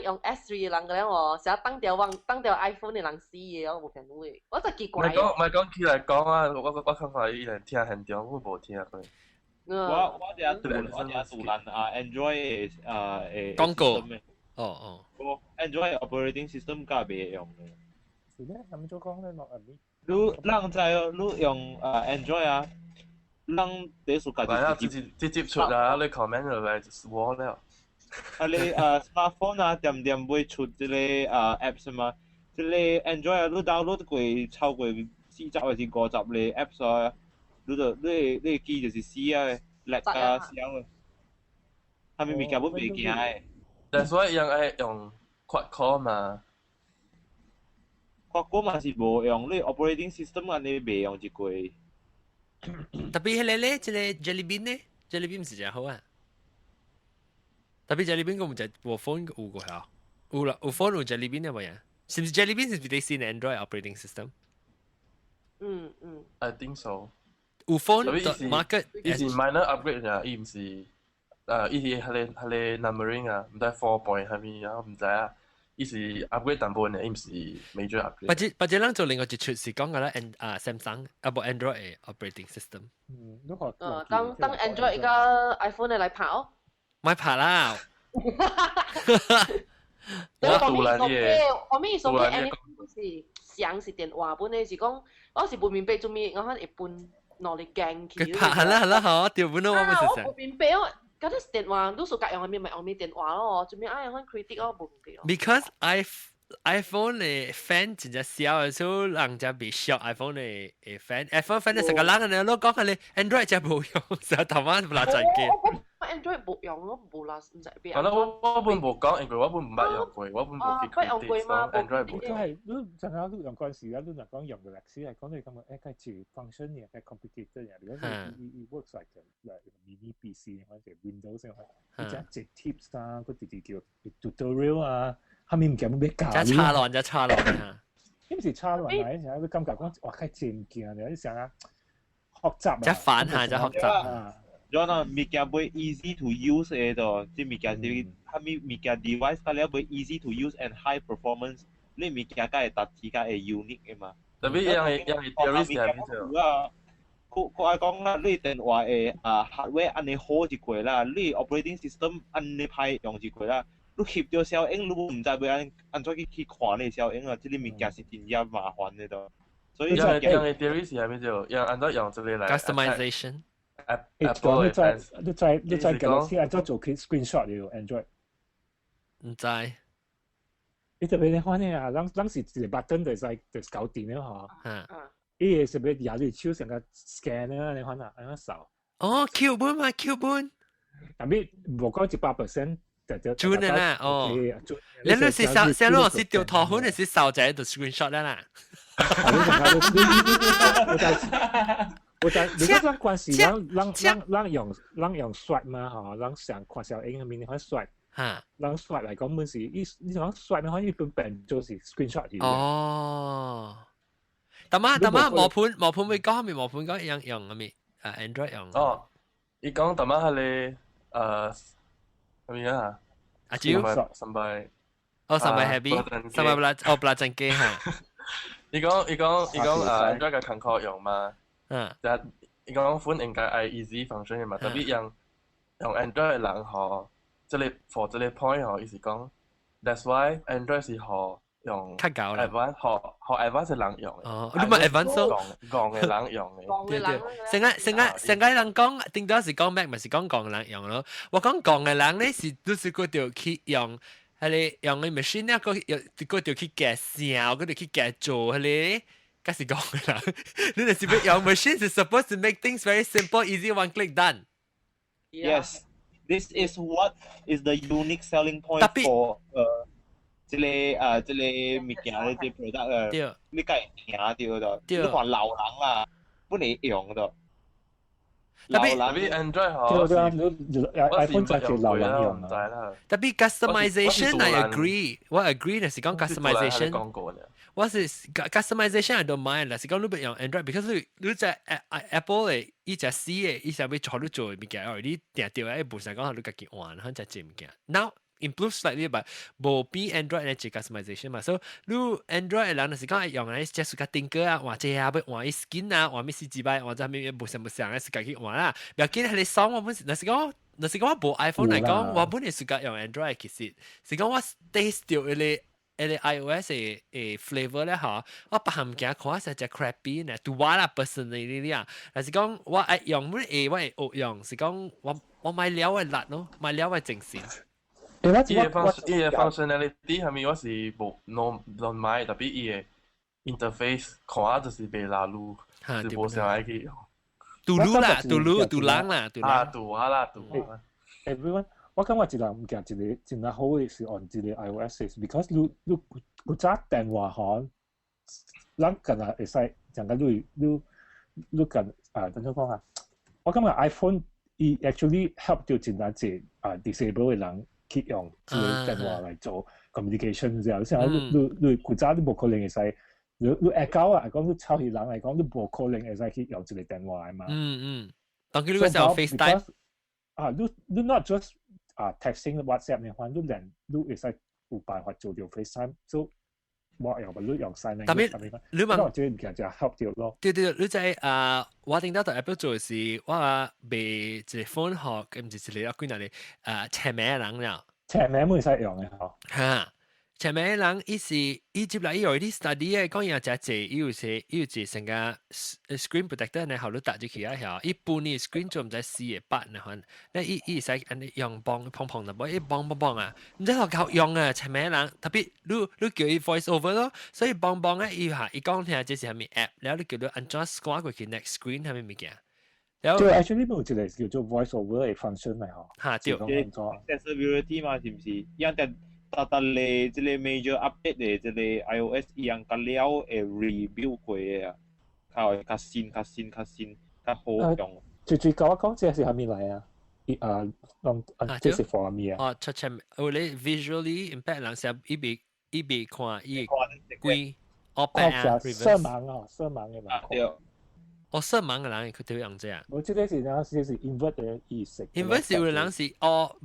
[SPEAKER 7] 用 S3 嘅人嘅咧，成日當掉 iPhone 嘅人死嘅，我冇聽到嘅，我就奇怪。
[SPEAKER 2] 唔係講起來講啊，我看法依然聽很重，我冇聽佢。
[SPEAKER 5] 我哋杜蘭Android
[SPEAKER 1] 廣告。哦。
[SPEAKER 5] Android operating system 加別用嘅。
[SPEAKER 4] 是咩？咁做講咧落入面。
[SPEAKER 5] 你人知哦，你用Android 啊，人第數價
[SPEAKER 2] 直接出啊，你 comment 落嚟就我了。
[SPEAKER 5] 你smartphone 啊，點會出即個apps 嘛？即個 Android 你 download 過超過40還是50個 apps 啊，你機就是死啊，叻啊死啊，係咪物件本未驚嘅？
[SPEAKER 2] 但所以用 quad-core 嘛
[SPEAKER 5] ，quad-core 嘛是無用，你 operating system 啊你未用一個。
[SPEAKER 1] 特別係咧，即個 Jelly Bean 咧 ，Jelly Bean 唔是真好啊。特別 Jelly Bean 個唔就我 phone 有個係，有啦，有 phone 有 Jelly Bean 係咪啊？是唔是 Jelly Bean 是比較新 Android operating system？
[SPEAKER 2] I think so。
[SPEAKER 1] 有 phone market，
[SPEAKER 2] 伊是 minor upgrade 啊，伊唔是伊係你 numbering 啊，唔知4 point 係咪啊？唔知啊，伊是 upgrade 淡薄嘅，伊唔是 major upgrade。
[SPEAKER 1] 或者咱做另外一出是講嘅啦，Samsung 啊無 Android operating system。
[SPEAKER 7] 當 Android 個 iPhone 嚟拍哦。
[SPEAKER 1] 咪拍啦！
[SPEAKER 7] 我咪所謂 anything 是像是電話本嚟是講，我是半面背做咩？我可能一半攞嚟鏡佢。
[SPEAKER 1] 佢拍啦，好，調本咯，我咪
[SPEAKER 7] 我半面背我，嗰啲電話都數格用係咪我咪電話咯？做咩可能 critic 我半面背咯。
[SPEAKER 1] Because iPhone 嘅 fan 真係少嘅，所以人就被 shock iPhone 嘅 fan。iPhone fan 成個人嘅，你講下你 Android 真係冇用，成日頭晚拿陣機。
[SPEAKER 7] Android 冇用咯，冇啦，唔使變。
[SPEAKER 2] 係咯，我本冇講 Android，我本唔捌用過，我本冇見佢哋講 Android 冇用。
[SPEAKER 4] 係，你陣間都用嗰陣時咧，都能講用嘅歷史係講到咁嘅，誒，佢住 function 嘅，係 complicated 嘅，如果你 works like mini PC 或者 Windows 嘅話，你只 tips 啊，嗰啲叫 tutorial 啊，後面唔記得咩教。
[SPEAKER 1] 就差亂啊！
[SPEAKER 4] 呢時差亂啊！成日都感覺講哇，係正勁啊！有啲成日學習啊，
[SPEAKER 1] 一反下就學習啊。
[SPEAKER 5] 咗啦，物件會 easy to use 嘅度，即物件啲係咪物件 device 佢咧會 easy to use and high performance，呢物件梗係特別梗係 unique 嘅嘛。
[SPEAKER 2] 特別樣 theory 係咩啫？
[SPEAKER 5] 啊，佢係講啦，你電話嘅hardware 安尼好一個啦，你 operating system 安尼歹用一個啦，你翕到小影，你唔知會安怎去看你小影啊？即啲物件是真正麻煩嘅度。所以
[SPEAKER 2] 樣 theory 係咩啫？樣安怎用這個嚟
[SPEAKER 1] customization。
[SPEAKER 2] Apple
[SPEAKER 4] 你在 Galaxy 安怎做 screenshot 要 Android？
[SPEAKER 1] 唔知。
[SPEAKER 4] 你特別你看呢啊，咱是一個 button 就搞掂了嗬。伊個是別拿你手成個 scan 咧，你看啊，安怎掃？
[SPEAKER 1] 哦 ，Q 本嘛 ，Q 本。
[SPEAKER 4] 但係無講100%。
[SPEAKER 1] 準嘅啦，哦，你是寫落是掉頭款，你是掃仔就 screenshot 啦。
[SPEAKER 4] 我在你嗰種關係，讓用刷嘛嚇，讓上看小影面看刷，讓刷嚟講本是，你講刷嘅話，一般病就是 screenshot 嚟。
[SPEAKER 1] 哦，但係磨盤會講咪磨盤講用啊咪，Android 用。
[SPEAKER 2] 哦，你講但係你咩啊？
[SPEAKER 1] 阿蕉，
[SPEAKER 2] 三百
[SPEAKER 1] happy，三百不拉真機嚇。
[SPEAKER 2] 你講Android 嘅感覺用嘛？但你講款應該係 easy function 嘅嘛，特別用 Android 嘅人嗬，即係 for 這個 point 嗬，意思講 ，that's why Android 是可用 advanced 可 advanced 嘅人用嘅。
[SPEAKER 1] 哦，你咪 advanced
[SPEAKER 2] 講嘅人用嘅。
[SPEAKER 1] 對，成個人講，頂多是講 Mac 咪是講講嘅人用咯。我講講嘅人咧是都是嗰條去用。係你用嘅 machine 咧，嗰條去夾聲，嗰條去夾做，係你，嗰時講嘅啦。你哋是不用 machine is supposed to make things very simple, easy, one click done.
[SPEAKER 5] Yes, this is what is the unique selling point for 即個物件呢啲 product 啊。你計贏掉咗，你話流人啊，本嚟用咗。
[SPEAKER 1] 特別
[SPEAKER 2] Android 嗬
[SPEAKER 4] ，iPhone 就叫流人用啊。
[SPEAKER 1] 特別 customization I agree，我 agree 那是講 customization。我是 customization I don't mind，但是講你不用 Android，because 你在 Apple 嘅依隻 C 嘅，依隻要做你做嘅物件，你定掉喺部上講你自己玩，佢就做物件。Now improve slightly，but 無比 Android 嚟做 customization 嘛，所以你 Android 嘅人那是講用嚟即係個定格啊，或者係要換 skin 啊，換咩四字擺，或者咩無上嘅是自己換啦。唔要緊係你爽我本那是講我部 iPhone 嚟講，我本嚟是講用 Android 其實是講我 taste 掉佢iOS 嘅 flavor 咧嚇，我不含嘅看實只 crappy 呢，對我啦 personally 啊，但是講我愛用乜嘢我會學用，是講我買了嘅辣咯，買了嘅正線。
[SPEAKER 2] 伊個 functionality 係咪我是無non買，特別伊個 interface 看就是袂拉路，是無想愛去用。
[SPEAKER 1] 杜魯啦，杜人啦，
[SPEAKER 2] 杜啦。
[SPEAKER 4] Everyone， 我感覺一個物件真係好嘅是按一個 iOS，because 你古早電話嗬，咱近啊會使，陣間你近等陣講下，我感覺 iPhone 伊 actually help 到真係濟disable 嘅人。去用智慧電話嚟做 communication 之後，即係你古早你冇可能會使，你下交啊，講你抄起人嚟講，你冇可能會使去用智慧電話嘛。
[SPEAKER 1] 當佢呢個時候 FaceTime
[SPEAKER 4] 你 not just texting WhatsApp 嘅話，你會使有辦法做到 FaceTime，所以我又你用晒呢。
[SPEAKER 1] 特別你問
[SPEAKER 4] 我最近就 help 到咯。
[SPEAKER 1] 對，你就係我頂到對 Apple 做嘅事，我被一個 phone 學，唔是一個幾年嚟簽名嘅人了。
[SPEAKER 4] 簽名冇使用嘅嗬。
[SPEAKER 1] 嚇，簽名嘅人伊接來伊有啲 study 嘅，講有隻字，伊有隻成個 screen protector 呢，後頭搭住起來後，一般呢 screen 做唔使撕嘅筆呢款，呢伊使用幫那波一幫啊，唔知學夠用啊，簽名嘅人特別你叫伊 voice over 咯，所以幫咧伊講聽這是係咪 app，然後你叫佢安裝掛過去 next screen 係咪物件？
[SPEAKER 4] 就 actually 冇一個叫做 voice over 嘅 function 嚟嗬。
[SPEAKER 1] 嚇，對。
[SPEAKER 5] accessibility 嘛，是唔是？因為但你即係 major update 嘅即係 iOS 一樣個了誒 review 過嘅啊，較新較好用。
[SPEAKER 4] 最高我講這是係咪嚟啊？這是 for 咩啊？
[SPEAKER 1] 哦，出我哋 visually impact 人時伊被看伊貴 open
[SPEAKER 4] 色盲嘅嘛。
[SPEAKER 1] 我色盲嘅人佢都用這樣。
[SPEAKER 4] 我記得是invert 嘅意思。
[SPEAKER 1] invert 是有人是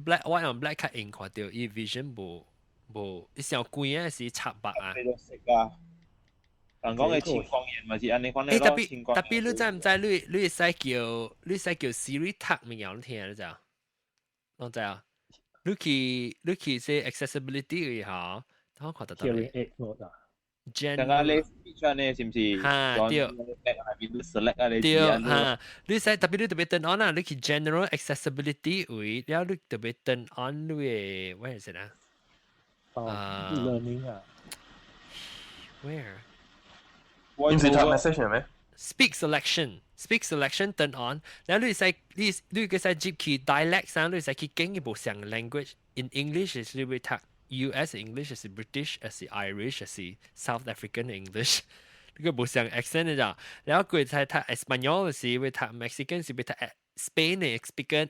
[SPEAKER 1] black white on black 較硬看到伊 vision 無，伊上貴啊是插白啊。
[SPEAKER 5] 人講嘅情況人咪是安尼款
[SPEAKER 1] 嘅咯。特別你知唔知？你使叫 Siri 讀物件，你聽你知啊？你知啊？你去說 accessibility 嘅嚇，我看得到你。
[SPEAKER 5] Tengah le speech ni simsi.
[SPEAKER 1] Dia.
[SPEAKER 5] Habis tu select ada
[SPEAKER 1] dia. Lu saya tapi lu terbe turn on lah. Lu ki general accessibility ui. Dia lu terbe turn on lu where is it
[SPEAKER 4] learning
[SPEAKER 1] Where?
[SPEAKER 2] Is it a message ni?
[SPEAKER 1] Speak selection turn on. Lalu lu ke saya jeep ki dialect sang lu saya ki keng ibu sang language in English is lu be tak US English is British is Irish is South African English. 呢個冇上 accent 嘅咋，然後佢睇睇 Espanol 是會睇 Mexican 是會睇 Spain 嘅 speaker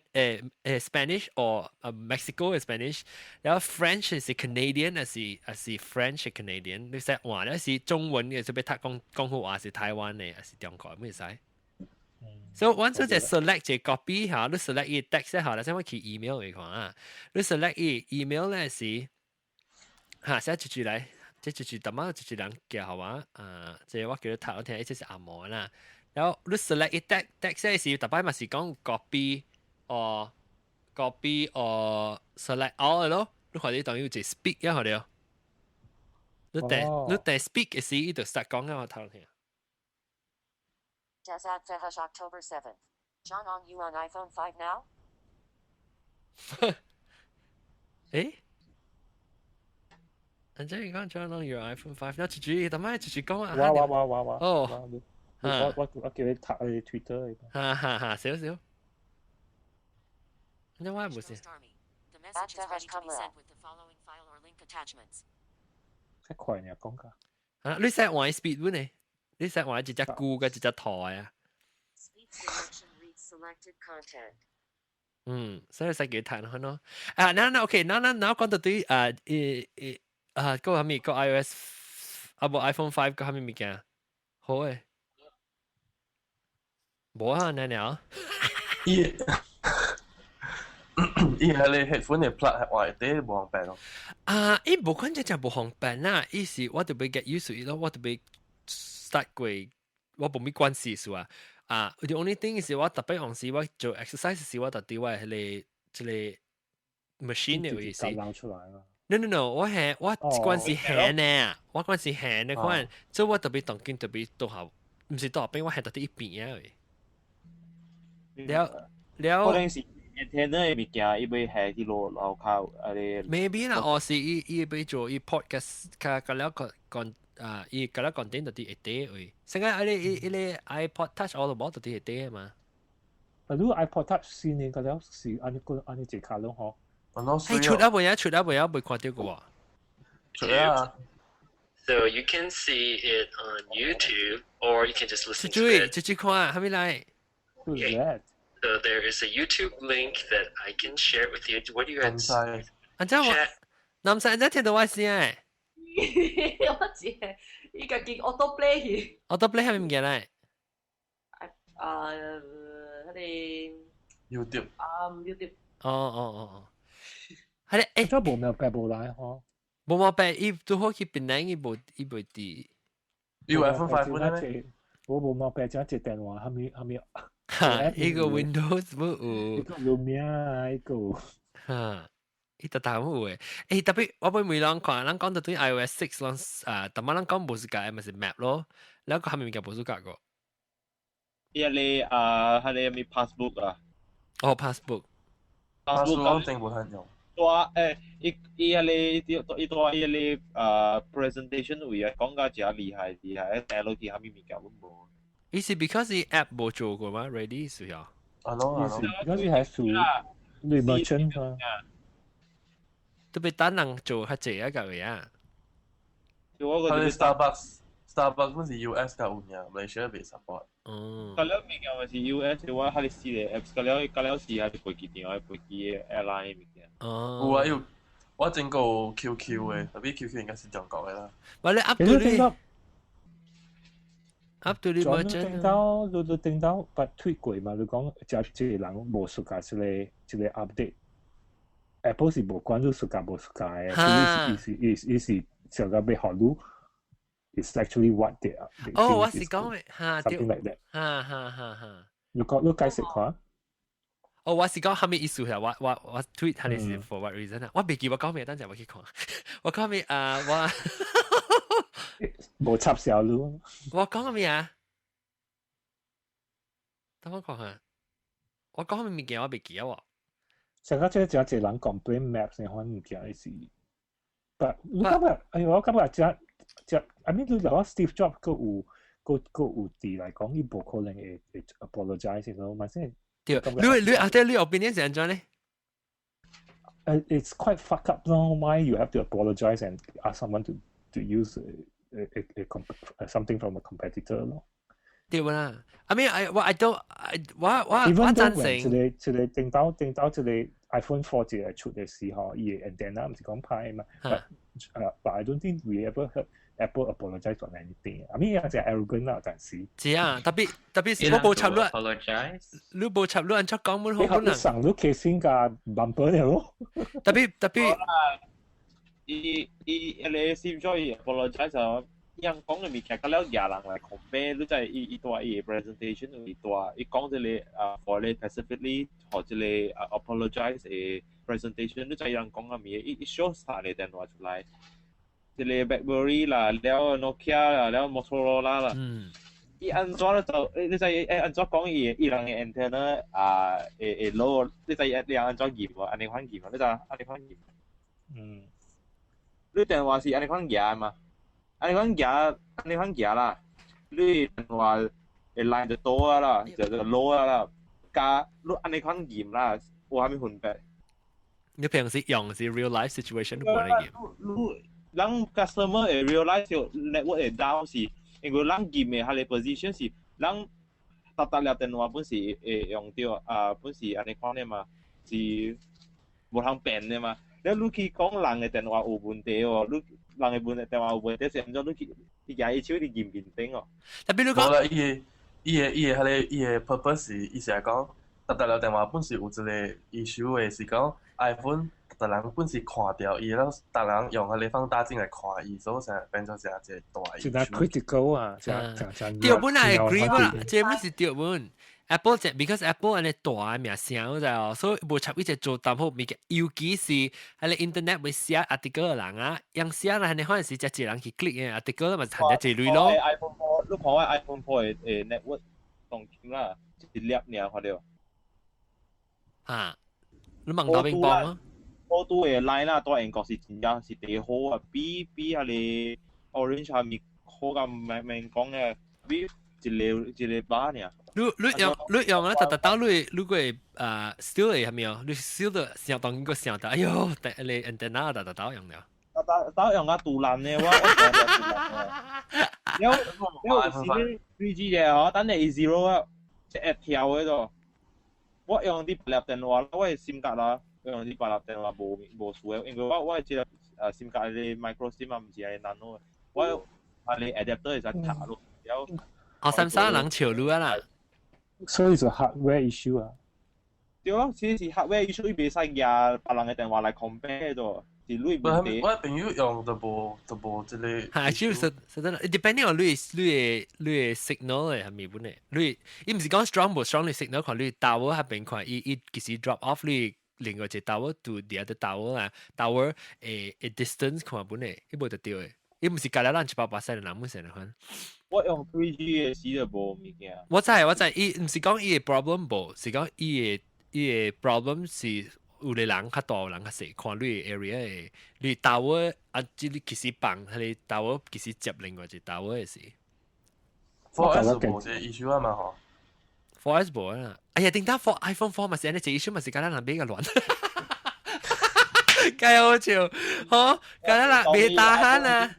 [SPEAKER 1] Spanish or Mexico 嘅 Spanish，然後 French 是 Canadian 係 French 係 Canadian，你識話咧是中文嘅就會睇講好話是台灣嘅，係中國咩使？ So once 就 select 就 copy 下，你 select 一 text 下，你先可以 email 嚟講啊，你 select 一 email 咧是嚇寫住嚟。即係特麼就人叫好啊！即係我叫你睇，我聽即係阿毛啦。然後你 select 一 text 時，特別咪是講 copy 或 select all 嘅咯。你或者當要就 speak 一下了。你第 speak 嘅時，呢度 start 講嘅我睇聽。
[SPEAKER 9] Dasat Fehush October 7th. John on you on iPhone 5 now?
[SPEAKER 1] 誒？and then you can't turn on your iPhone 5. 那住住，等埋住住講啊！
[SPEAKER 4] 哇！
[SPEAKER 1] 哦，
[SPEAKER 4] 我叫你睇你 Twitter
[SPEAKER 1] 哈，少少。你話冇事。
[SPEAKER 4] 太快呢，講㗎。
[SPEAKER 1] 啊，你識玩 speed 喎你？你識玩一隻鼓嘅一隻台啊？所以使幾彈開咯。啊，嗱 ，OK， 嗱講到對個係咪個 iOS 部 iPhone 5個係咪物件？好誒，冇啊，嗱嗱。
[SPEAKER 2] 伊係你 headphone 嘅 plug 係外底冇方便咯。
[SPEAKER 1] 伊無關就冇方便啦，伊是我特別 get used to it 咯，我特別 start 過，我冇咩關係數啊。the only thing 是我特別用時我做 exercise 時我特別話係即係 machine 嘅意思。
[SPEAKER 4] 撈出來啦。
[SPEAKER 1] No， 我關係 hand 呢，我關係 hand 呢款，所以我特別當見特別都好，唔是多邊我係特別一邊啊。了。
[SPEAKER 5] 可能是 antenna 嘅物件，伊要係啲路靠
[SPEAKER 1] maybe 啦，我是伊要做伊 podcast 個了講伊個了講點到啲一啲喂，成個伊 iPod Touch 我都冇到啲一啲啊嘛。
[SPEAKER 4] 如果 iPod Touch 先你個了是按你隻卡咯嗬。
[SPEAKER 1] 係出啊未看到個喎。
[SPEAKER 2] 出啊。
[SPEAKER 10] So you can see it on YouTube, or you can just listen to it.
[SPEAKER 1] 直接看，係咪嚟？
[SPEAKER 10] Okay. So there is a YouTube link that I can share with you. What do you guys say?
[SPEAKER 1] 安怎我？男仔安怎聽到我聲誒？
[SPEAKER 7] 我知，依家見 autoplay 去。
[SPEAKER 1] autoplay 係咪唔見嚟？
[SPEAKER 7] 佢哋
[SPEAKER 2] YouTube。
[SPEAKER 7] YouTube。
[SPEAKER 1] 哦。係咧，
[SPEAKER 4] 誒，冇咩白冇來嗬。
[SPEAKER 1] 冇白，伊都好去變靚，伊無啲。
[SPEAKER 2] 要 iPhone 5咩？
[SPEAKER 4] 我冇白，就一隻電話，係咪？
[SPEAKER 1] 一個 Windows 冇，
[SPEAKER 4] 一個 Lumia 一個。
[SPEAKER 1] 伊特大冇誒，特別我每人看，人講到對 iOS 6咯，但係人講冇事㗎，咪是 Map 咯，然後個係咪叫冇事㗎個？
[SPEAKER 5] 伊你係咪 passbook 啊？
[SPEAKER 1] 哦 passbook
[SPEAKER 2] 我真冇聽用。
[SPEAKER 5] 多伊presentation 會啊講㗎真厲害，但係落去係咪物件都冇。
[SPEAKER 1] Is it because the app 冇做過嗎 ？Ready 是呀。
[SPEAKER 4] 嗰啲係屬於 merchant 啊。
[SPEAKER 1] 特別單人做係這一個嘅呀。
[SPEAKER 2] 佢 Starbucks 嗰時 US 夠唔呀？馬來西亞未 support。
[SPEAKER 5] 咁樣物件咪是 US 嘅話，係試嘅 apps，咁樣試係飛機電話、飛機 airline 物件。
[SPEAKER 2] 有啊，我整個 QQ 嘅，特別 QQ 應該是中國嘅啦。
[SPEAKER 1] 咪你 up to 你。up to the merchant
[SPEAKER 4] 你聽到不推過嘛？你講即係人無暑假之類 update。Apple 是無關注暑假無暑假嘅，佢是上個被學路 ，is actually what they are。
[SPEAKER 1] 哦，我是講咩
[SPEAKER 4] ？something like that。
[SPEAKER 1] 哈。
[SPEAKER 4] 你解釋下？
[SPEAKER 1] 哦，我是講係咪意思啊？我 tweet 係你是 for what reason 啊？我未記我講咩，等陣我去看。我講咩我
[SPEAKER 4] 冇插小路。
[SPEAKER 1] 我講咩啊？等我講下，我講咩物件我未記啊喎。
[SPEAKER 4] 成日即係只人講 blame maps 嘅可能物件嘅事。但你感覺，哎呦，我感覺只，I mean 你攞 Steve Jobs 個有字嚟講，伊無可能會 apologize 咯，咪先。
[SPEAKER 1] 對，你 opinion 係點樣咧
[SPEAKER 4] ？It's quite fucked up 咯。Why you have to apologize and ask someone to use something from a competitor 咯？
[SPEAKER 1] 對啦。I mean, I don't，我
[SPEAKER 4] 贊
[SPEAKER 1] 成。
[SPEAKER 4] 即係正到即係 iPhone 4即係出嘅時候，伊嘅 antenna 唔是講派嘛。But I don't think we ever heard Apple apologize on anything. I mean 有隻 arrogant 啦，但是。
[SPEAKER 1] 是啊，特別是我冇插咯。你冇插咯，人出講冇好可能。
[SPEAKER 4] 上到其先㗎 bumper 嚟咯。
[SPEAKER 1] 特別。
[SPEAKER 5] 你 Steve Jobs apologize 咗。人講嘅物件，咁了廿人嚟 compare， 你真係伊段伊 presentation 伊段，伊講即個for 你 specifically 或者你 apologize 嘅 presentation， 你真係人講嘅物，伊 show 晒你電話出來，即個 BlackBerry 啦，了 Nokia 啦，了 Motorola 啦，伊安怎咧就你真係安怎講伊人嘅 antenna 會 low， 你真係你安怎驗喎？安尼款驗喎？你真安尼款驗？你電話是安尼款驗嘛？安尼款嘢啦，你話line 就多啦，就 low 啦，加你安尼款驗啦，我還沒分別。
[SPEAKER 1] 你平時用是 real life situation 冇嚟驗。
[SPEAKER 5] 人 customer 嘅 real life network 嘅 down 是，因為人驗嘅係 position 是，人搭了電話本是用到本是安尼款嘅嘛，是冇通變嘅嘛。你去講人嘅電話有問題喎，人嘅電話有問題，成咗你廿一手你驗唔定哦。
[SPEAKER 1] 特別你講，
[SPEAKER 2] 伊嘅 purpose 伊是係講，搭了電話本是有一個 issue 嘅是講 iPhone， 逐人本是看掉伊，然後逐人用佢哋放大鏡來看伊，所以成變咗成一個大 issue。
[SPEAKER 4] 係 critical 啊，
[SPEAKER 1] 對本係 agree 啦，這本是對本。Apple 就 because Apple 安尼大名聲就哦，所以無插一隻做淡薄物件，尤其是喺你 internet 會寫 article 嘅人啊，用寫啦，你可能是只一人去 click 嘅 article 咪行只一類咯。
[SPEAKER 5] iPhone 4，你看我 iPhone 4嘅network 當權啦，一粒爾看到。
[SPEAKER 1] 啊，你問到邊幫啊？
[SPEAKER 5] 我都嘅 line 啦，多英國是真正是第好啊，比係你 Orange 下面好咁明講嘅，比一個把呢。
[SPEAKER 1] 你用咧，特到你個still 係咪啊？你 still 就上當個上到，哎呦，你 antenna 特用了。
[SPEAKER 5] 特用啊，杜蘭嘅我有時 3G 嘅嗬，等你 zero 啊，即係跳喺度。我用啲白粒電話，我係 SIM 卡啦，我用啲白粒電話冇數嘅，因為我係知道SIM 卡你 micro SIM 啊，唔是係 nano 嘅，我係你 adapter 係實插咯，有。
[SPEAKER 1] 我三三人潮路啊啦。
[SPEAKER 4] 所以就 hardware issue 啊。
[SPEAKER 5] 對咯，只是 hardware issue 伊袂使廿別人嘅電話嚟 compare 咗，是你問題。
[SPEAKER 2] 我朋友用就無即個。
[SPEAKER 1] 係，主要實真係 depending on 你嘅 signal 嘅係咪本嚟？你唔是講 strong 無 strong 嘅 signal， 看你 tower 下邊看伊其實 drop off 你另外一個 tower to the other tower 啊 tower 誒 distance 看本嚟，伊無得掉嘅，伊唔是隔離咱788聲嘅人本成嚟看。
[SPEAKER 5] 我用 3G 嘅時就無物件。
[SPEAKER 1] 我知，伊唔是講伊嘅 problem 無，是講伊嘅 problem 是有啲人較大，有人較細，看你嘅 area 嘅，你 tower 啊，即你其實放，你 tower 其實接另外一個 tower 嘅事。
[SPEAKER 2] 4S 無這 issue 啊嘛嗬。
[SPEAKER 1] 4S 無啊，哎呀，點解 iPhone 4咪是安尼，這 issue 咪是簡單人比較亂。計好笑，嗬，簡單人未打慳啊！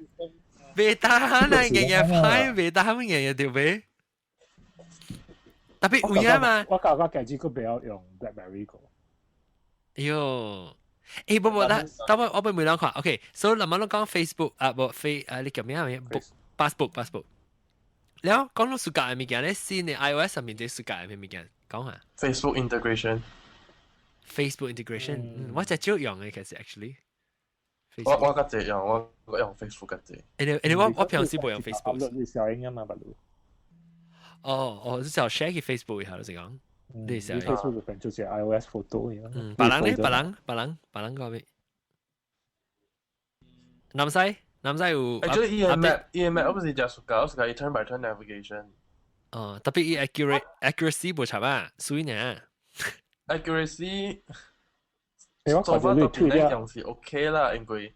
[SPEAKER 1] 未打慳啊，日日拍，未打慳日日條尾。特別有影嘛？
[SPEAKER 4] 我搞個機個比較用 BlackBerry 個。
[SPEAKER 1] 喲，誒，不，等我俾每兩款。OK，所以嗱，我講 Facebook 啊，你叫咩啊？Facebook。然後講到暑假嘅物件咧，新嘅 iOS 上面啲暑假嘅物件，講下。
[SPEAKER 2] Facebook integration，
[SPEAKER 1] 我就少用嘅，其實 actually。
[SPEAKER 2] 我嗰隻用，我用 Facebook 嗰隻。
[SPEAKER 1] 我平時冇用 Facebook。
[SPEAKER 4] 你小英啊嘛，不如。
[SPEAKER 1] 哦，就 share 去 Facebook 以後就是講。
[SPEAKER 4] 你小英。Facebook 就就是 iOS photo 嘅。
[SPEAKER 1] 別人講咩？南西南仔有。
[SPEAKER 2] actually EMAP 我不是只suka，我suka turn by turn navigation。
[SPEAKER 1] 哦，特別伊 accuracy 無差啊，水呢。
[SPEAKER 2] accuracy。
[SPEAKER 4] 我
[SPEAKER 2] 做法
[SPEAKER 4] 特
[SPEAKER 2] 別咧用是 OK 啦，因為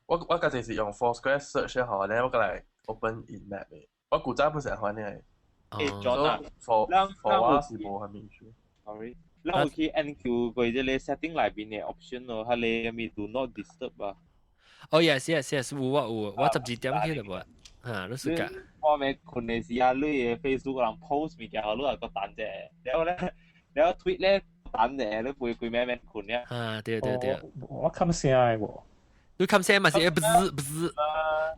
[SPEAKER 2] 我家己是用 Foursquare search 嘅話咧，我過嚟 open EMAP 嘅。我古早本成款嘅。for 我是無係面處。
[SPEAKER 5] sorry。เราโอเค NQ 佢即係 setting 裏邊嘅 option 咯，係你มี do not disturb 啊。
[SPEAKER 1] 哦 yes，有，我12點去嘞噃，嚇，都係㗎。
[SPEAKER 5] 我咪คุณใน時啊，你嘅 Facebook กำลัง post มี嘅，我ก็ตัน啫，แล้ว tweet 咧ตัน啫，你會咩คุณเนี่ย
[SPEAKER 1] 對，
[SPEAKER 4] 我冚聲嘅喎。
[SPEAKER 1] 你冚聲嘛是不是，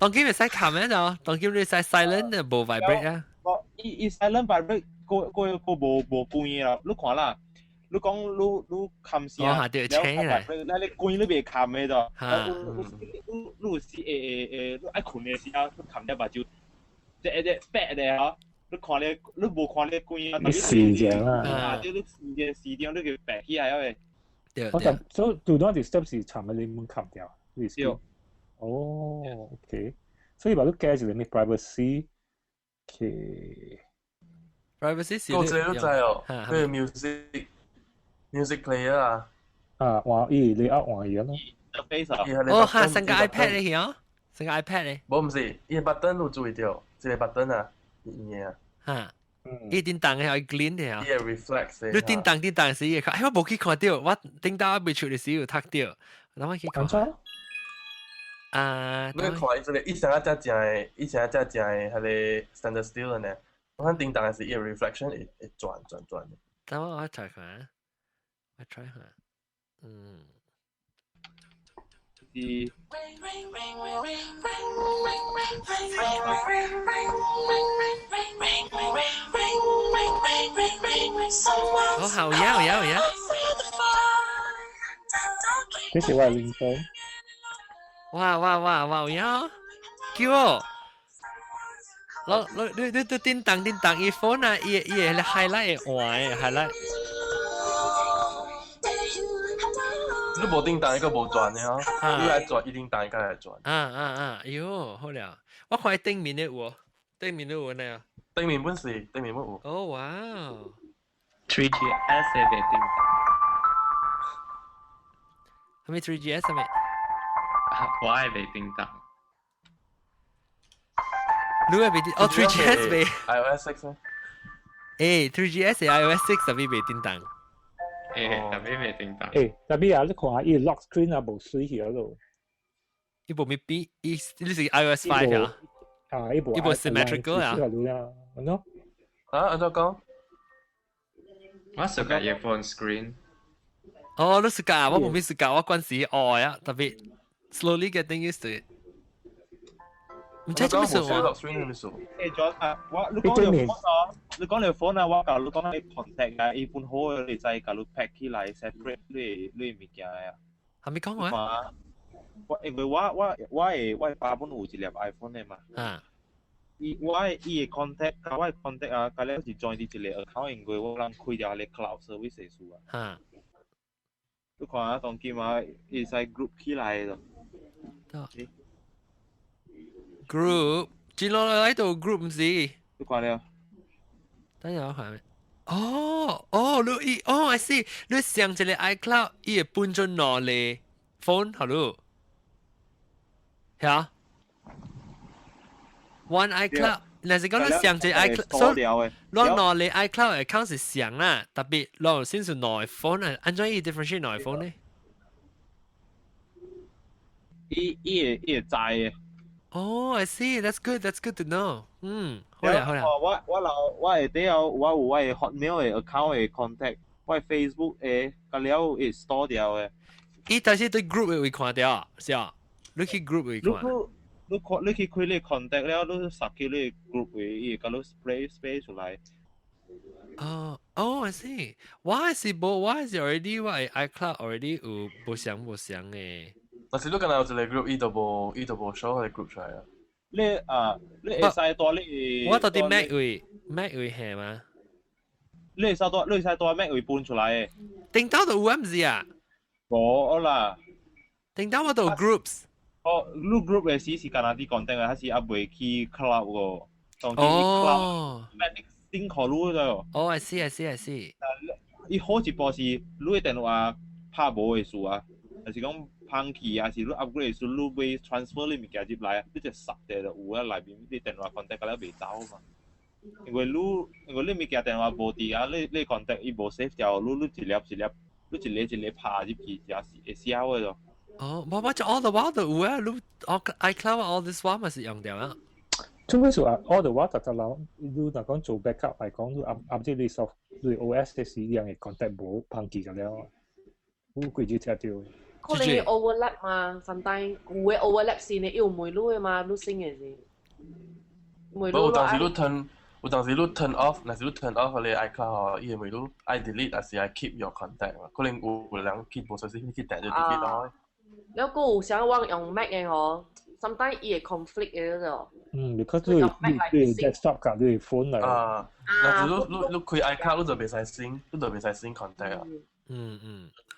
[SPEAKER 1] 當今你使冚咩就，當今你使 silent 就冇 vibrate 啊。
[SPEAKER 5] 伊 silent vibrate 個冇關嘢啦，你看啦。你講你冚聲，
[SPEAKER 1] 然後
[SPEAKER 5] 你關你別冚嘅啫。你有時你愛困嘅時候，你冚隻目睭，隻白嘅嚇，你看你無看你關啊。
[SPEAKER 4] 你視像啊？
[SPEAKER 5] 你視像你叫白起來嘅。
[SPEAKER 4] 我就所以 do not disturb 是尋日你冇冚掉。哦 ，OK， 所以話都加住你 privacy 嘅。
[SPEAKER 1] privacy 是。
[SPEAKER 2] 個字都知哦，佢係music player 啊。
[SPEAKER 4] 換你換嘢咯。
[SPEAKER 1] 哦，嚇，成個 iPad 嚟嘅，成個 iPad 嚟。
[SPEAKER 2] 冇唔是，伊個 button 有注意到，一個 button 啊，嘢啊。
[SPEAKER 1] 嚇，伊叮當嘅係 glint 嘅啊。
[SPEAKER 2] 伊個 reflex。
[SPEAKER 1] 你叮當時嘅，我冇去看到，我叮當未出嘅時候睇到，等我去看。
[SPEAKER 2] 你看伊這個以前只係係個 standard still 呢，我看叮當嘅是伊個 reflection 會轉嘅。
[SPEAKER 1] 等我睇看。I try 下，哦，好呀，
[SPEAKER 4] 這是我嘅鈴聲。
[SPEAKER 1] 哇，好呀，叫我，你叮當伊 phone 啊，伊 highlight 會換嘅 highlight。
[SPEAKER 2] 你無叮當，一個無轉嘅嗬，你來轉一叮當，一個來轉。
[SPEAKER 1] 喲，好了，我看頂面的有，頂面有呢。
[SPEAKER 2] 頂面本是，頂面有。
[SPEAKER 1] 哦哇
[SPEAKER 3] 3GS 嘅叮當，
[SPEAKER 1] 係咪 3GS 係咪？
[SPEAKER 3] 我係未叮當。
[SPEAKER 1] 你係未叮？哦 3GS 未
[SPEAKER 2] iOS 6
[SPEAKER 1] 咧。3GS 係 iOS 6，特別未叮當。
[SPEAKER 3] 特別未叮當。
[SPEAKER 4] 特別啊，你看下伊 lock screen 啊，無水去嗰度。
[SPEAKER 1] 伊部咪比伊是 iOS 5啊？
[SPEAKER 4] 伊部
[SPEAKER 1] symmetrical 啊？
[SPEAKER 2] 安怎講？
[SPEAKER 3] 我suka earphone screen。
[SPEAKER 1] 哦，你suka，我冇suka，我關時愛啊，特別 slowly getting used to it。唔知做咩事喎
[SPEAKER 5] ？John 啊，你講你 phone 啊，我教你講你 contact 啊，一般好你再教你 pack 起來 separate 你物件啊。
[SPEAKER 1] 係咪講話？
[SPEAKER 5] 因為我爸本有一粒 iPhone 嘅嘛。我嘅 contact 我嘅 contact 啊，佢咧是 join 啲一個 account，因為我能開掉你 cloud service 嘅數啊。你看啊，當今啊，會使 group 起來咯。
[SPEAKER 1] group， 轉落嚟喺度 group 唔是？
[SPEAKER 5] 你看了？
[SPEAKER 1] 等下我看咩？I see，你上一個 iCloud， 伊會搬咗落嚟 phone， 好咯？嚇 ？One iCloud， 但是講你上一個 iCloud， 所以攞落嚟 iCloud account 是上啦，特別攞先是內 phone 啊，安怎伊 differentiate 內 phone 呢？
[SPEAKER 5] 伊會知嘅。
[SPEAKER 1] Oh, I see. That's good to know. 好啦。
[SPEAKER 5] 我係底有我係 Hotmail 嘅 account 嘅 contact， 我係 Facebook 嘅，個了會 store 掉嘅。
[SPEAKER 1] 伊但是對 group 會看掉，是啊。你去 group 會看。
[SPEAKER 5] 你去開你 contact 了，你殺去你 group 會，伊個你 spray 出來。
[SPEAKER 1] I see. Why is already 我係 iCloud already 有無相嘅。
[SPEAKER 2] 但是你敢若有一個 group，伊都無 show 佢 group 出來啊。
[SPEAKER 5] 你會使多你。
[SPEAKER 1] 我到底 Mac 會係嘛？
[SPEAKER 5] 你會使多 Mac 會搬出來嘅。
[SPEAKER 1] 電腦度有唔是啊？
[SPEAKER 5] 冇啦。
[SPEAKER 1] 電腦我度 groups。
[SPEAKER 5] 你 group 嘅是干那啲 content 嘅，係唔會去 cloud 個，當時 cloud sync 好路咗。
[SPEAKER 1] 哦 ，I see。
[SPEAKER 5] 伊好一步是你嘅電話拍無嘅事啊，還是講放棄啊，是你 upgrade 嘅時你會 transfer 你物件入來啊，你就實地就有啊，內邊啲電話 contact 嗰啲未走嘛。因為你物件電話無啲啊，你 contact 伊無 save 掉，你一粒拍入去就會消嘅咯。
[SPEAKER 1] 哦，我就 all the while 都有啊，你 iCloud all this while 咪是用掉啊。
[SPEAKER 4] 做咩說啊 ？all the while 特啦，你若講做 backup 嚟講，你 update 你 soft 你 OS 嘅時樣嘅 contact 冇碰記咗了，你貴住條條。
[SPEAKER 7] 可能 overlap 嘛，甚至有嘅 overlap 先你要梅路嘅嘛，你先嘅先。梅路。有當時你
[SPEAKER 2] turn off， 若是你 turn off 你 iCloud 伊會梅路 I delete 還是 I keep your contact 嘛？可能有人 keep 無小心去訂咗 delete 咗。
[SPEAKER 7] แล้วก็想往用 Mac 嘅嗬 sometimes 伊會 conflict 嘅嗰
[SPEAKER 4] because 你 desktop 甲你 phone 嚟。
[SPEAKER 2] 但是你開 iCloud 你就袂使 sync contact 啊。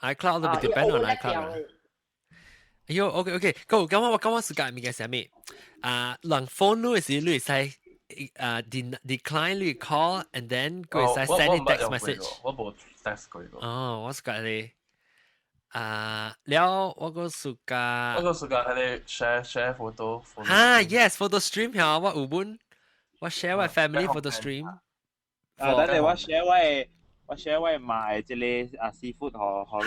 [SPEAKER 1] iCloud 都 depend on iCloud。哎呦 ，OK， 咁我時間物件係咩？人 phone 你係你會使decline 你 call and then 佢會使 send text message。
[SPEAKER 2] 我冇 text 過。
[SPEAKER 1] 哦，我是講你。了我個暑假
[SPEAKER 2] 係你 share photo。yes
[SPEAKER 1] photo stream 呀，我有本我 share 我 family photo stream。
[SPEAKER 5] 但係我 share 我買即係seafood 學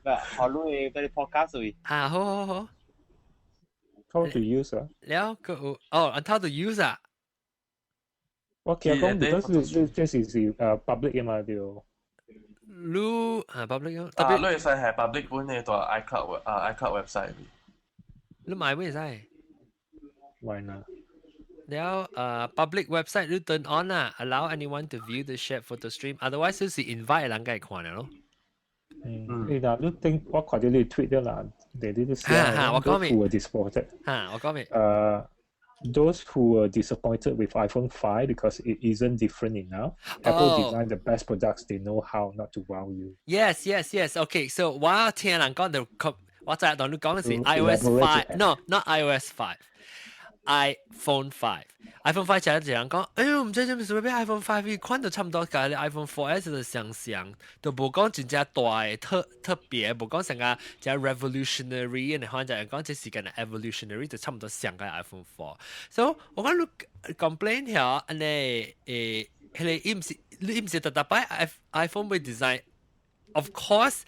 [SPEAKER 5] 你嗰啲 podcast 會。
[SPEAKER 1] 好。
[SPEAKER 4] How to use 啊？
[SPEAKER 1] 了個on how to use 啊？
[SPEAKER 4] 我其實講because這是public 嘅嘛就。
[SPEAKER 1] 你public 咯，
[SPEAKER 2] 特別你使係 public 本嘅個 iCloud website。
[SPEAKER 1] 你買咩使？
[SPEAKER 4] 買啦。
[SPEAKER 1] แล้วpublic website 你 turn on 啊 ，allow anyone to view the shared photo stream。otherwise 就是 invite 人家看嘅咯。
[SPEAKER 4] 你嗱，你聽我看到你 tweet 咗啦，你都寫
[SPEAKER 1] 我講咩？
[SPEAKER 4] who were disappointed。
[SPEAKER 1] 我講咩
[SPEAKER 4] ？Those who were disappointed with iPhone 5 because it isn't different enough. Apple design the best products. They know how not to wow you.
[SPEAKER 1] Yes. Okay, so 我聽人講就，我就係同你講嘅是 iOS 5 ，no not iOS 5 iPhone 5 就係人講，哎呦唔知做咩 iPhone 5款就差唔多，甲你 iPhone 4S 就相，就無講真正大特別，無講成個只 revolutionary，然後就人講這時間嘅 evolutionary 就差唔多相嘅 iPhone 4。So 我講你 complain 下，安尼你唔是特擺 iPhone 會 design，of course。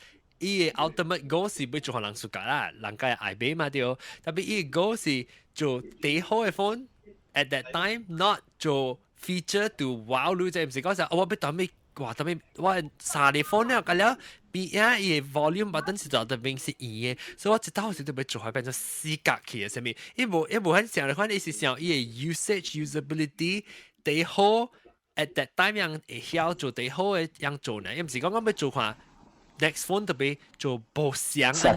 [SPEAKER 1] 伊嘅 ultimate goal 是要做人暑假啦，人家愛買嘛對，特別伊嘅 goal 是做最好嘅 phone at that time，not 做 feature to wow 你，即係唔是講實，我要當咩話當咩，我三粒 phone 咧，咁了邊啊伊嘅 volume button 是做特別是圓嘅，所以我一到時就要做開變做四角形嘅，什麼？伊無很想嚟看，伊是想伊嘅 usability 最好 at that time 樣會曉做最好嘅樣做呢，伊唔是講我要做看。Next phone 特別做無相安怎？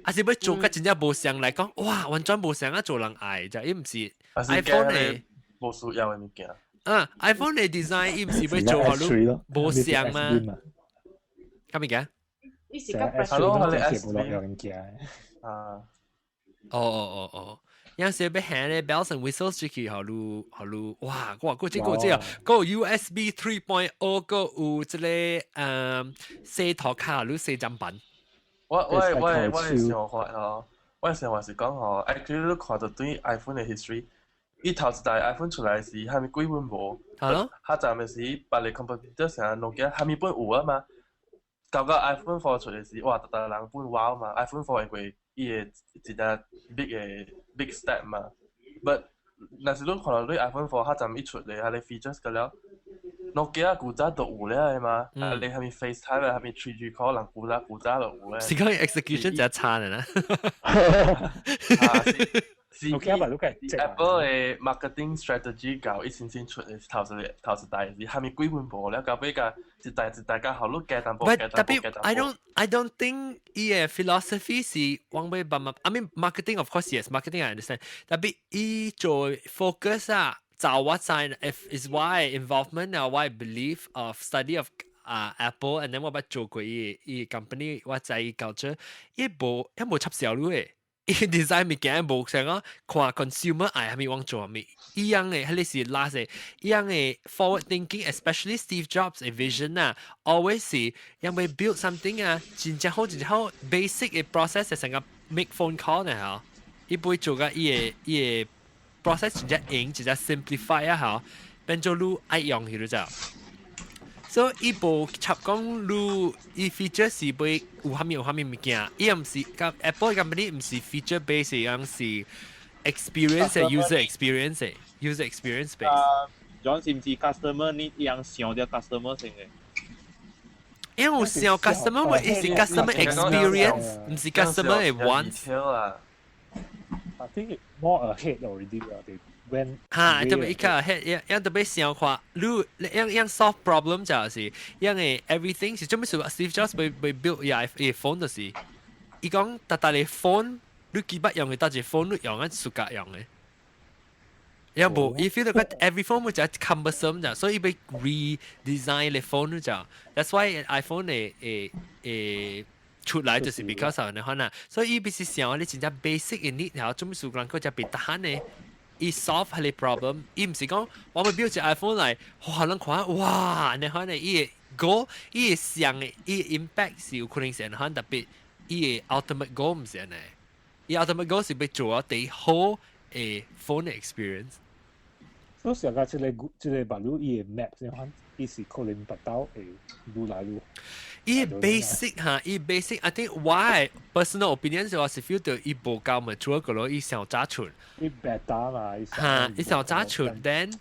[SPEAKER 1] 還是要做個真正無相來講，哇，完全無相啊，做人愛啫，伊唔是 iPhone 嘅
[SPEAKER 2] 無需要嘅物件。
[SPEAKER 1] iPhone 嘅 design 伊唔是要做好你無相嘛？咁咪嘅？
[SPEAKER 7] 伊是甲
[SPEAKER 2] Hello， 你 S
[SPEAKER 1] 有時要行咧 bells and whistles 出去，好路，哇！我這個USB 3.0個有即個四台卡，你四張板。
[SPEAKER 2] 我係想法哦，我係想話是講哦 ，actually 你看到對 iPhone 嘅 history， 伊頭一代 iPhone 出來時，係咪幾本無？
[SPEAKER 1] 係咯。
[SPEAKER 2] 下站嘅時，別個 computer 成日Nokia 係咪本有啊嘛？到個 iPhone 4出嚟時，哇，特人本wow嘛 ，iPhone 4因為伊個一個 big step 嘛。But 若是你看到你 iPhone 4下站一出嚟，係你 features 個了，Nokia 古早都有咧嘛，你係咪 FaceTime 係咪 3G call 人古早都有咧？
[SPEAKER 1] 是講 execution 就差嘅啦。
[SPEAKER 2] Apple 嘅 marketing strategy 搞一先出嚟頭一代時，係咪幾本無咧？搞比較一代家好，你加淡薄。
[SPEAKER 1] 特別 I don't think 伊嘅 philosophy 是往尾慢慢 I mean marketing of course yes marketing I understand， 特別伊做 focus 啊，找我知 if is why involvement or why belief of study of Apple，and then 我捌做過伊 company， 我知伊 culture， 伊無插小路誒，伊 design 物件無像講看 consumer 愛係咪往做咪，伊樣誒，迄個是 last 誒，伊樣誒 forward thinking，especially Steve Jobs 嘅 vision 啊 ，always 是因為 build something 啊，真正好，basic 嘅 process 係成個 make phone call 呢嚇，伊不會做個伊嘅 process 真正硬，真正 simplify 啊嚇，變做路愛用佢就知。所以伊部插講路，伊 feature 是被有蝦米物件，伊又唔是甲 Apple company 唔是 feature base 樣是 experience user experience user experience base。John
[SPEAKER 5] 是唔是 customer need 樣想啲 customer 先嘅？
[SPEAKER 1] 因為有想 customer 咪係 customer experience，唔是 customer 嘅 want。I
[SPEAKER 4] think it more ahead already. They went.
[SPEAKER 1] 嚇，特別依家係樣特別想看，你樣 solve problem 就係樣嘅 everything 是做咩事 ？Steve Jobs 被 build 嘅 phone 就是，伊講但你 phone 你幾百用嘅，但係 phone 你用緊數格用嘅。有冇？伊 feel 到個 every phone 會就 cumbersome 就，所以被 redesign 嘅 phone 就。That's why iPhone 誒出來就是 because of 呢可能，所以伊必須想你真正 basic 嘅 need 然後做咩事能夠就被打閒嘅。伊 solve 佢哋 problem， 伊唔是講我咪標隻 iPhone 嚟，哇！人看哇，你可能伊嘅 goal， 伊嘅想嘅，伊嘅 impact 是有可能是很特別，伊嘅 ultimate goal 唔是呢，伊 ultimate goal 是要做啲好嘅 phone experience。
[SPEAKER 4] 所以成個即個把路伊嘅 map 先看，伊是可能達到誒路來路。
[SPEAKER 1] 伊 basic 嚇，伊 basic，I think why personal opinion 就係 feel 到伊無夠mature個咯，伊想早出。
[SPEAKER 4] 伊 beta 嘛，
[SPEAKER 1] 嚇，伊想早出 ，then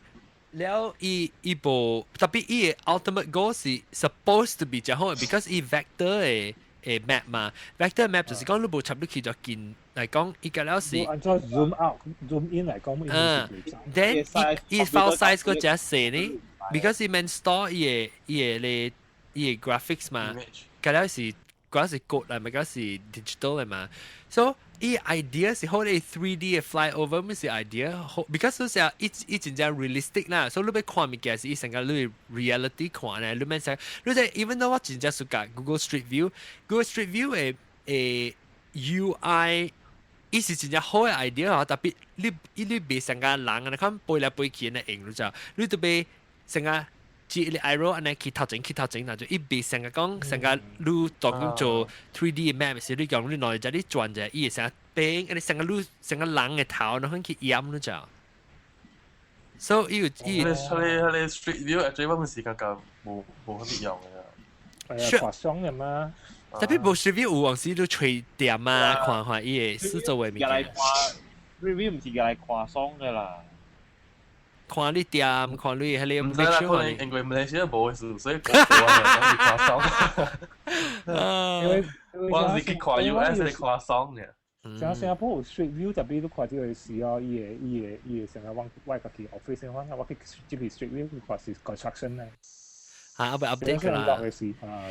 [SPEAKER 1] 了伊無特別伊嘅 ultimate goal 是 supposed to be 就好 ，because 伊 vector 嘅map 嘛 ，vector map 就是講你無插入去就見嚟講，伊個了是。
[SPEAKER 4] 按照 zoom out、zoom in 嚟講
[SPEAKER 1] ，then 伊 file size 個只細呢 ，because 伊免 store 伊嘅graphics 嘛，嗰啲是code 嚟，咪嗰是 digital 嚟嘛。So 依 idea 是好啲 3D 嘅 flyover， 咪是 idea，because 嗰時候依真正 realistic 啦。所以你要看物件是依成個你 reality 看咧，你免使，你就 even though 我真正屬緊 Google Street View 嘅UI，依是真正好嘅 idea 啊，特別你別成個人，你看背來背去嘅型，你就你特別成個。只你 arrow 安尼去頭前，那就一邊成個講成個路當咁做 3D map 時，你用你內在你轉就伊成個邊，你成個路成個人嘅頭，你可以去掩咗就。所以
[SPEAKER 2] 你 street view 最尾時間夠冇乜用嘅。
[SPEAKER 4] 係啊，畫雙嘅嘛。
[SPEAKER 1] 特別冇 street view 有往時都隨店啊，看伊嘅四周圍物件。
[SPEAKER 5] review 唔是嚟看雙嘅啦。
[SPEAKER 1] 看你店，看你喺你
[SPEAKER 2] 唔使啦，可能因為馬來西亞冇事，所以我係講你看爽。我是去看 US 你看爽嘅。
[SPEAKER 4] 像新加坡 Street View 特別都看這個事哦，伊個成個外國嘅 office 先看，我去這邊 Street View 看是 construction 咧。
[SPEAKER 1] 我會 update 㗎啦。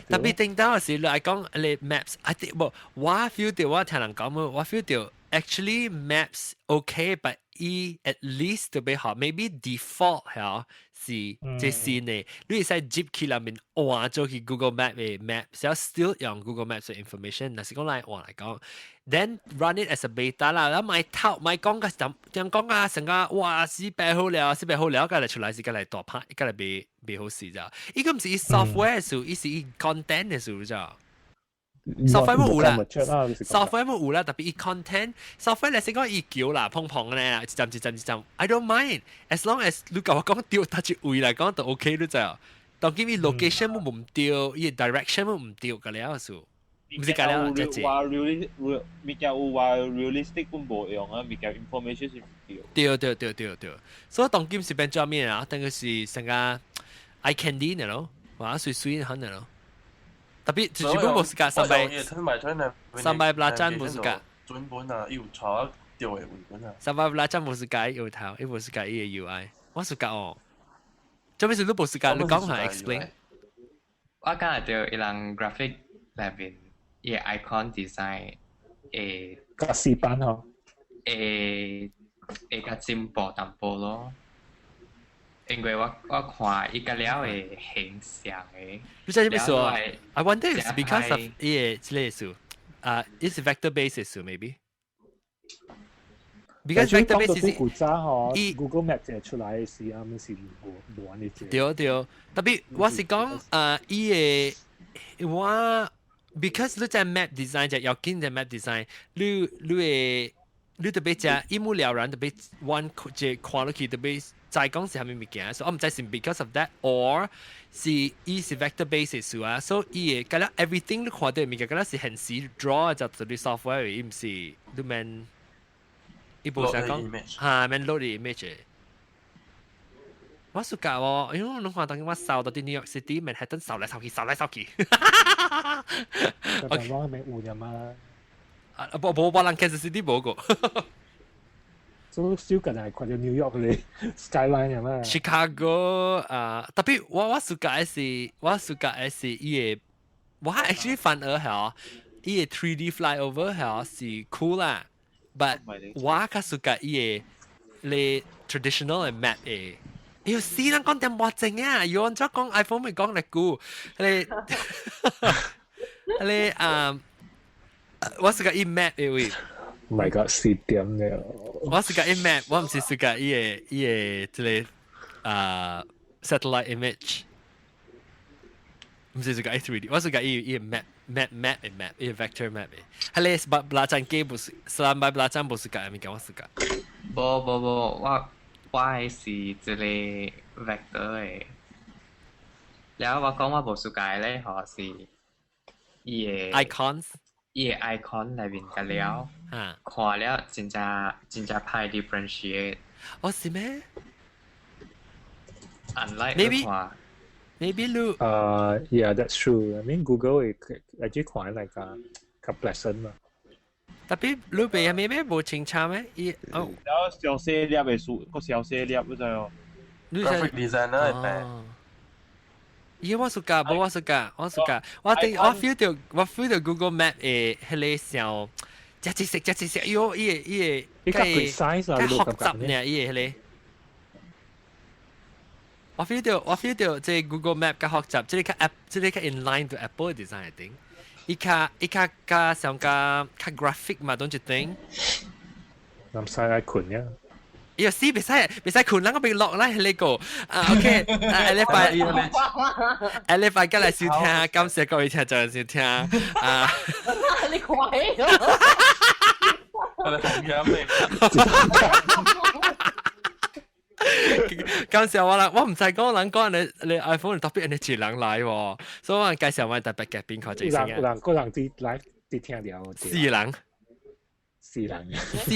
[SPEAKER 1] 特別聽到嘅是，你講你 maps，I think 冇，我 feel 到我聽人講，我 feel 到 actually maps okay，but 伊 at least 特別好 ，maybe default 係是即係呢，你使 zip 去裡面換咗去 Google Map 嘅 map，只要 still 用 Google Maps 嘅 information，但是講嚟換嚟講 ，then run it as a beta 啦，咁咪偷咪講嘅點講啊，成個哇死白好了，咁嚟出來是咁嚟大拍，咁嚟未好事咋？依個唔是 software 數，依是 content 嘅數咋。software 冇有啦 ，software 冇有啦，特別伊 content，software 嚟先講伊叫啦，碰咧，一陣 ，I don't mind，as long as 你甲我講掉搭一位嚟講就 OK 咯咋，當見伊 location 冇唔掉，伊 direction 冇唔掉嘅了數，唔是咁了，即係。
[SPEAKER 5] 話 realistic 本冇用啊，咪叫 information 是
[SPEAKER 1] 掉，所以當見是變咗咩啊？等佢是成個 eye candy 呢咯，話水可能咯。特別最主要冇時間300冇時間。
[SPEAKER 2] 準本啊，要坐掉嘅回本啊。
[SPEAKER 1] 300冇時間要頭，冇時間依個 UI， 我時間哦。做咩事都冇時間，你講下 explain。
[SPEAKER 3] 我今日就一項 graphic 裏邊嘅 icon design
[SPEAKER 4] 格式版嗬。
[SPEAKER 3] 個進步淡薄咯。因為我看伊個了嘅形象嘅。
[SPEAKER 1] 你知咩說 ？I wonder if it's because of 呢個類數，it's vector based 數 maybe。Because vector based 是
[SPEAKER 4] 古早嗬 ，Google Map 就出來是啱啱是無呢隻。
[SPEAKER 1] 對，特別我是講呢個我 because 你在 map design 就要緊嘅 map design，你特別就一目了然，特別 one 即看落去特別。在講是係咪物件？所以我唔知是 because of that，or 是伊是 vector based 數啊，所以佢啦 everything 你看到物件，佢啦是現時 draw 就啲 software，伊唔是你免伊部想講嚇免 load 啲 image。我暑假喎，因為我看當我掃到啲 New York City Manhattan 掃嚟掃去，掃嚟掃去。
[SPEAKER 4] 但係我未換呀嘛。
[SPEAKER 1] 冇人 Kansas City 冇個。
[SPEAKER 4] 所以少近係看到 New York 嘅 skyline 呀嘛。
[SPEAKER 1] Chicago 特別我暑假是伊個，我 actually 反而係伊個 3D flyover 係是 cool 啦，but 我較暑假伊個你 traditional 嘅 map 嘅。要死人講點話正啊！要按照講 iPhone 咪講嚟估，你我暑假伊 map 嘅位。
[SPEAKER 4] 唔係㗎，4點嘅。
[SPEAKER 1] 我是個 map， 我唔是個伊個即個satellite image， 唔是個 3D， 我是個伊 map， 伊 vector map 嘅。係你belacan機不是，selama belacan 不是個，咪講我是個。
[SPEAKER 3] 我係是即個 vector 嘅。然後我講我無暑假咧，可是伊個
[SPEAKER 1] icons。
[SPEAKER 3] 伊個 icon 裏面嘅了，看了真正派 differentiate。
[SPEAKER 1] 哦，是咩
[SPEAKER 3] ？Unlike
[SPEAKER 1] maybe look.
[SPEAKER 4] Yeah, that's true. I mean, Google actually quite like pleasant 嘛。
[SPEAKER 1] 特別你俾咩冇清楚咩？
[SPEAKER 5] 有小細粒嘅數，個小細粒嗰陣。
[SPEAKER 2] Graphic designer 係咩？
[SPEAKER 1] 我暑假，我feel 到 Google Map 誒，係你上隻食，喲，伊個
[SPEAKER 4] precise 啊，
[SPEAKER 1] 學習呢，伊個係你。我 feel 到即係 Google Map 嘅學習，即係 app， 即係 in line to Apple design I think。伊較上較 graphic 嘛，don't you think？
[SPEAKER 4] 諗晒係困呀。
[SPEAKER 1] 要試別使困啦，我俾落啦呢個OK， 你快過嚟收聽，感謝各位聽眾收聽
[SPEAKER 7] 你鬼
[SPEAKER 2] 我哋紅樣嚟。
[SPEAKER 1] 感謝我啦，我唔使講人講你 iPhone 特別你自人來喎，所以我介紹我特別嘅邊個最先嘅。
[SPEAKER 4] 人啲來啲聽了。
[SPEAKER 1] 私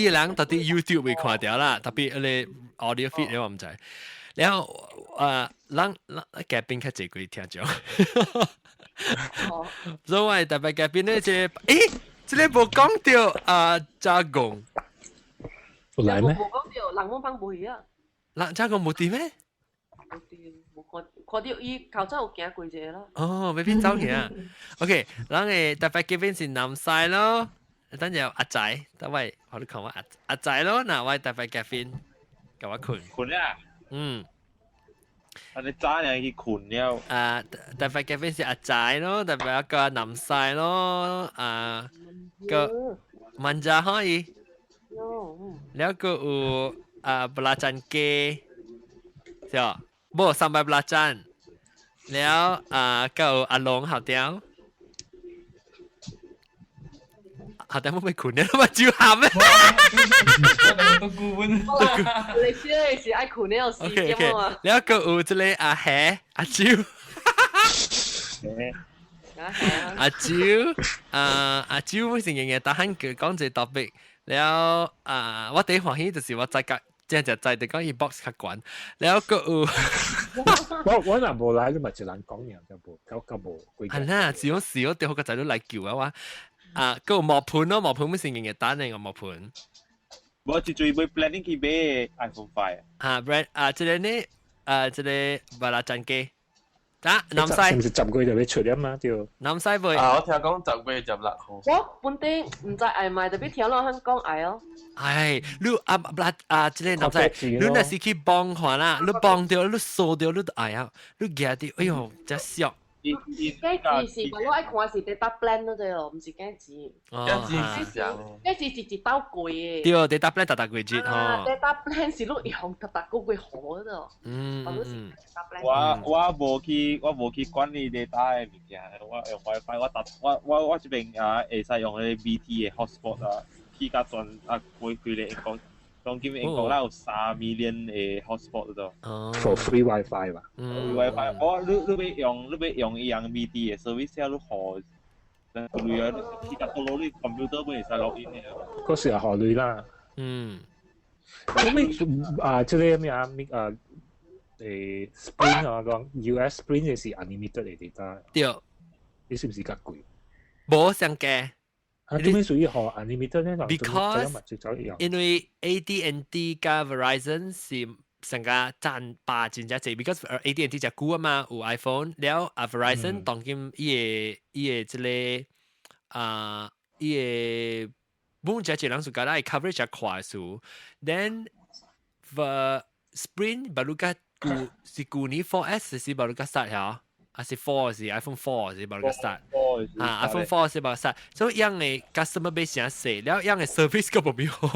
[SPEAKER 1] 人特啲 YouTube 會看到啦，特別你 audio feed 你話唔知，然後人嘅邊個最貴聽咗，所以我特別嘅邊咧即係，即係冇講到加工，
[SPEAKER 4] 嚟咩？
[SPEAKER 7] 冇講到人冇幫冇啊，
[SPEAKER 1] 人加工冇啲咩？
[SPEAKER 7] 冇看到伊頭先有行過一個啦。
[SPEAKER 1] 哦，未必走嘅啊。OK，人嘅特別嘅邊是南西咯。等陣阿仔，等位我都講話阿仔咯，嗱我特別嘅邊，咁我困。
[SPEAKER 5] 困啊！我哋揸人去困了。
[SPEAKER 1] 特別嘅邊是阿仔咯，特別一個南西咯，個文仔可以。แล้วก็บลาจันเกใช่ป่ะบ่ซัมบายบลาจันแล้วก็อาลงหาวเดียวหาวเดียวมันไม่ขุนเนี่ยมาจิ้วหามไหม
[SPEAKER 6] ตัวกูมัน
[SPEAKER 7] 你知你是愛ขุนเนี่ยสิเจ้า嘛
[SPEAKER 1] แล้วก็จะเลยแฮอาจิ้วอาจิ้วไม่สิ่งอย่างเงี้ยแต่ฮันคือ講這 topic แล้ว我第一歡喜就是我在即係就講 inbox 較懸，แล้วก็
[SPEAKER 4] 我嗱無來，你咪一人講嘢就無，夠無幾。
[SPEAKER 1] 係啦，只有時我哋好個仔都嚟叫啊話，個磨盤咯，磨盤咩成日日打你個磨盤。
[SPEAKER 5] 我最最會 planning 去買 iPhone 5。brand
[SPEAKER 1] 即係呢即係巴拉贊機。啊，南西
[SPEAKER 4] 是唔是10個月就要出啊嘛？就
[SPEAKER 1] 南西會
[SPEAKER 2] 我聽講10個月16號。
[SPEAKER 7] 我本地唔知嗌賣，特別聽落香港嗌哦。
[SPEAKER 1] 係，你即係南西，你那時去幫看啦，你幫掉，你掃掉，你都嗌啊，你驚啲，哎呦，真笑。
[SPEAKER 7] 雞子是我愛看是data plan 嗰啲咯，唔是雞子。
[SPEAKER 2] 雞子是啥？
[SPEAKER 7] 雞子是一刀貴嘅。
[SPEAKER 1] 對，data plan 特貴節
[SPEAKER 7] 哦。data plan 是你用特個貴好嗰度。
[SPEAKER 5] 我無去管理 data 嘅物件，我用 WiFi，我這邊會使用嗰啲 BT 嘅 hotspot 啊，去甲轉開咧講今英國啦有3 million 嘅 hotspot 度。
[SPEAKER 4] For free WiFi 吧。
[SPEAKER 5] WiFi，你要用一樣 BT 嘅 service 要你學，你啊去甲到攞你 computer 會使 login 嘅。
[SPEAKER 4] 嗰時係學你啦。咁即係咩啊？Spring 啊，講 US Spring 嘅是 unlimited 嚟嘅咋？
[SPEAKER 1] 對。
[SPEAKER 4] 你是唔是較貴？
[SPEAKER 1] 冇上嘅。
[SPEAKER 4] 點解屬於學 unlimited 咧？Because
[SPEAKER 1] 因為 AT&T 加 Verizon 是成個賺霸佔咗滯 ，because AT&T 就貴啊嘛，有 iPhone，แล้วVerizon 當今伊個即個伊個本隻人數個啦，coverage 就快速 ，then Spring 巴魯加是舊年 4S 是巴魯加 start 嚇。是4是 iPhone 4是冇個 start， iPhone 4是冇 start， 所以樣嘅 customer base 真細，แล้ว樣嘅 service 個冇咪好，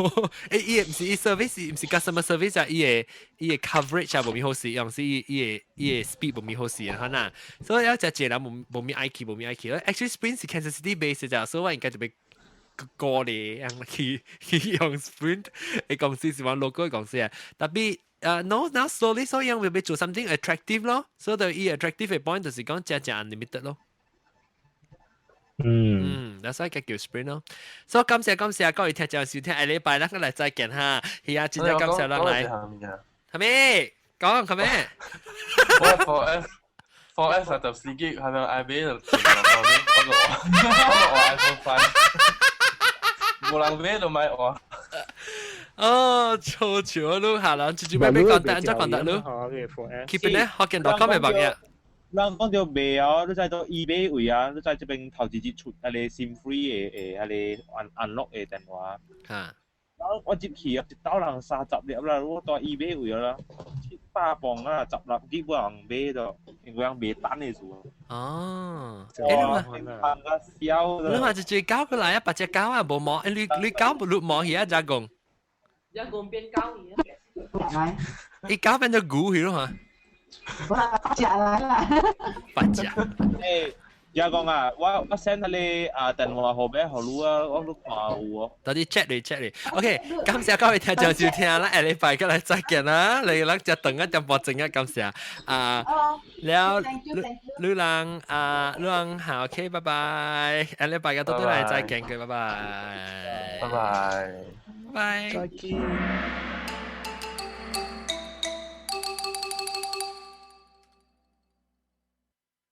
[SPEAKER 1] 伊唔是伊 service 唔是 customer service 啊，伊個 coverage 啊冇咪好勢，樣是伊個 speed 冇咪好勢啊，嗱，所以有隻隻人冇咪 IQ 冇咪 IQ，actually Sprint 是 Kansas City base 咋，所以我應該就俾過嚟，樣去用 Sprint 嘅公司是玩 local 嘅公司啊，特別。No, now slowly 所以會俾做 something attractive 咯，所以就以 attractive 嘅 point 就是講只 unlimited 咯。that's why 叫 Sprint 咯。所以感謝各位聽眾收聽，下禮拜啦，我嚟再見哈。係啊，真係感謝落嚟。係咪？講係咪？
[SPEAKER 2] 我 4S 就司機係咪 IB 就停咗我 iPhone 5，冇人買就買我。
[SPEAKER 1] 哦，超潮咯！下啦，直接俾講得，真講得咯。keep 咧，學見到講咩白嘢？
[SPEAKER 5] 人講到未啊？你在到 eBay 位啊？你在這邊頭一日出你 SIM free 嘅你 unlock 嘅電話。我接起啊，一刀人30粒啦，我到 eBay 位啦，700磅啊，10粒幾冇人買到，因為人買單嘅數。
[SPEAKER 1] 哦，
[SPEAKER 5] 你
[SPEAKER 1] 話就最高個嚟啊，8隻狗啊，冇摸，你狗冇錄摸嘢啊，咋講？
[SPEAKER 7] 一共變高嘢。
[SPEAKER 1] 你搞變咗股去咯嘛？8
[SPEAKER 11] 隻嚟啦。
[SPEAKER 1] 8隻。
[SPEAKER 5] 誒，又講啊，我 send 你電話號俾何路啊，我都看有啊。
[SPEAKER 1] 到啲 check 嚟。OK， 感謝各位聽眾收聽啦，下禮拜過嚟再見啦，你諗就等一點播正啊，感謝แล้วลุลัง好 OK， 拜拜，下禮拜嘅多多嚟再見佢，拜拜。
[SPEAKER 2] 拜拜。
[SPEAKER 1] 拜。
[SPEAKER 4] 再見。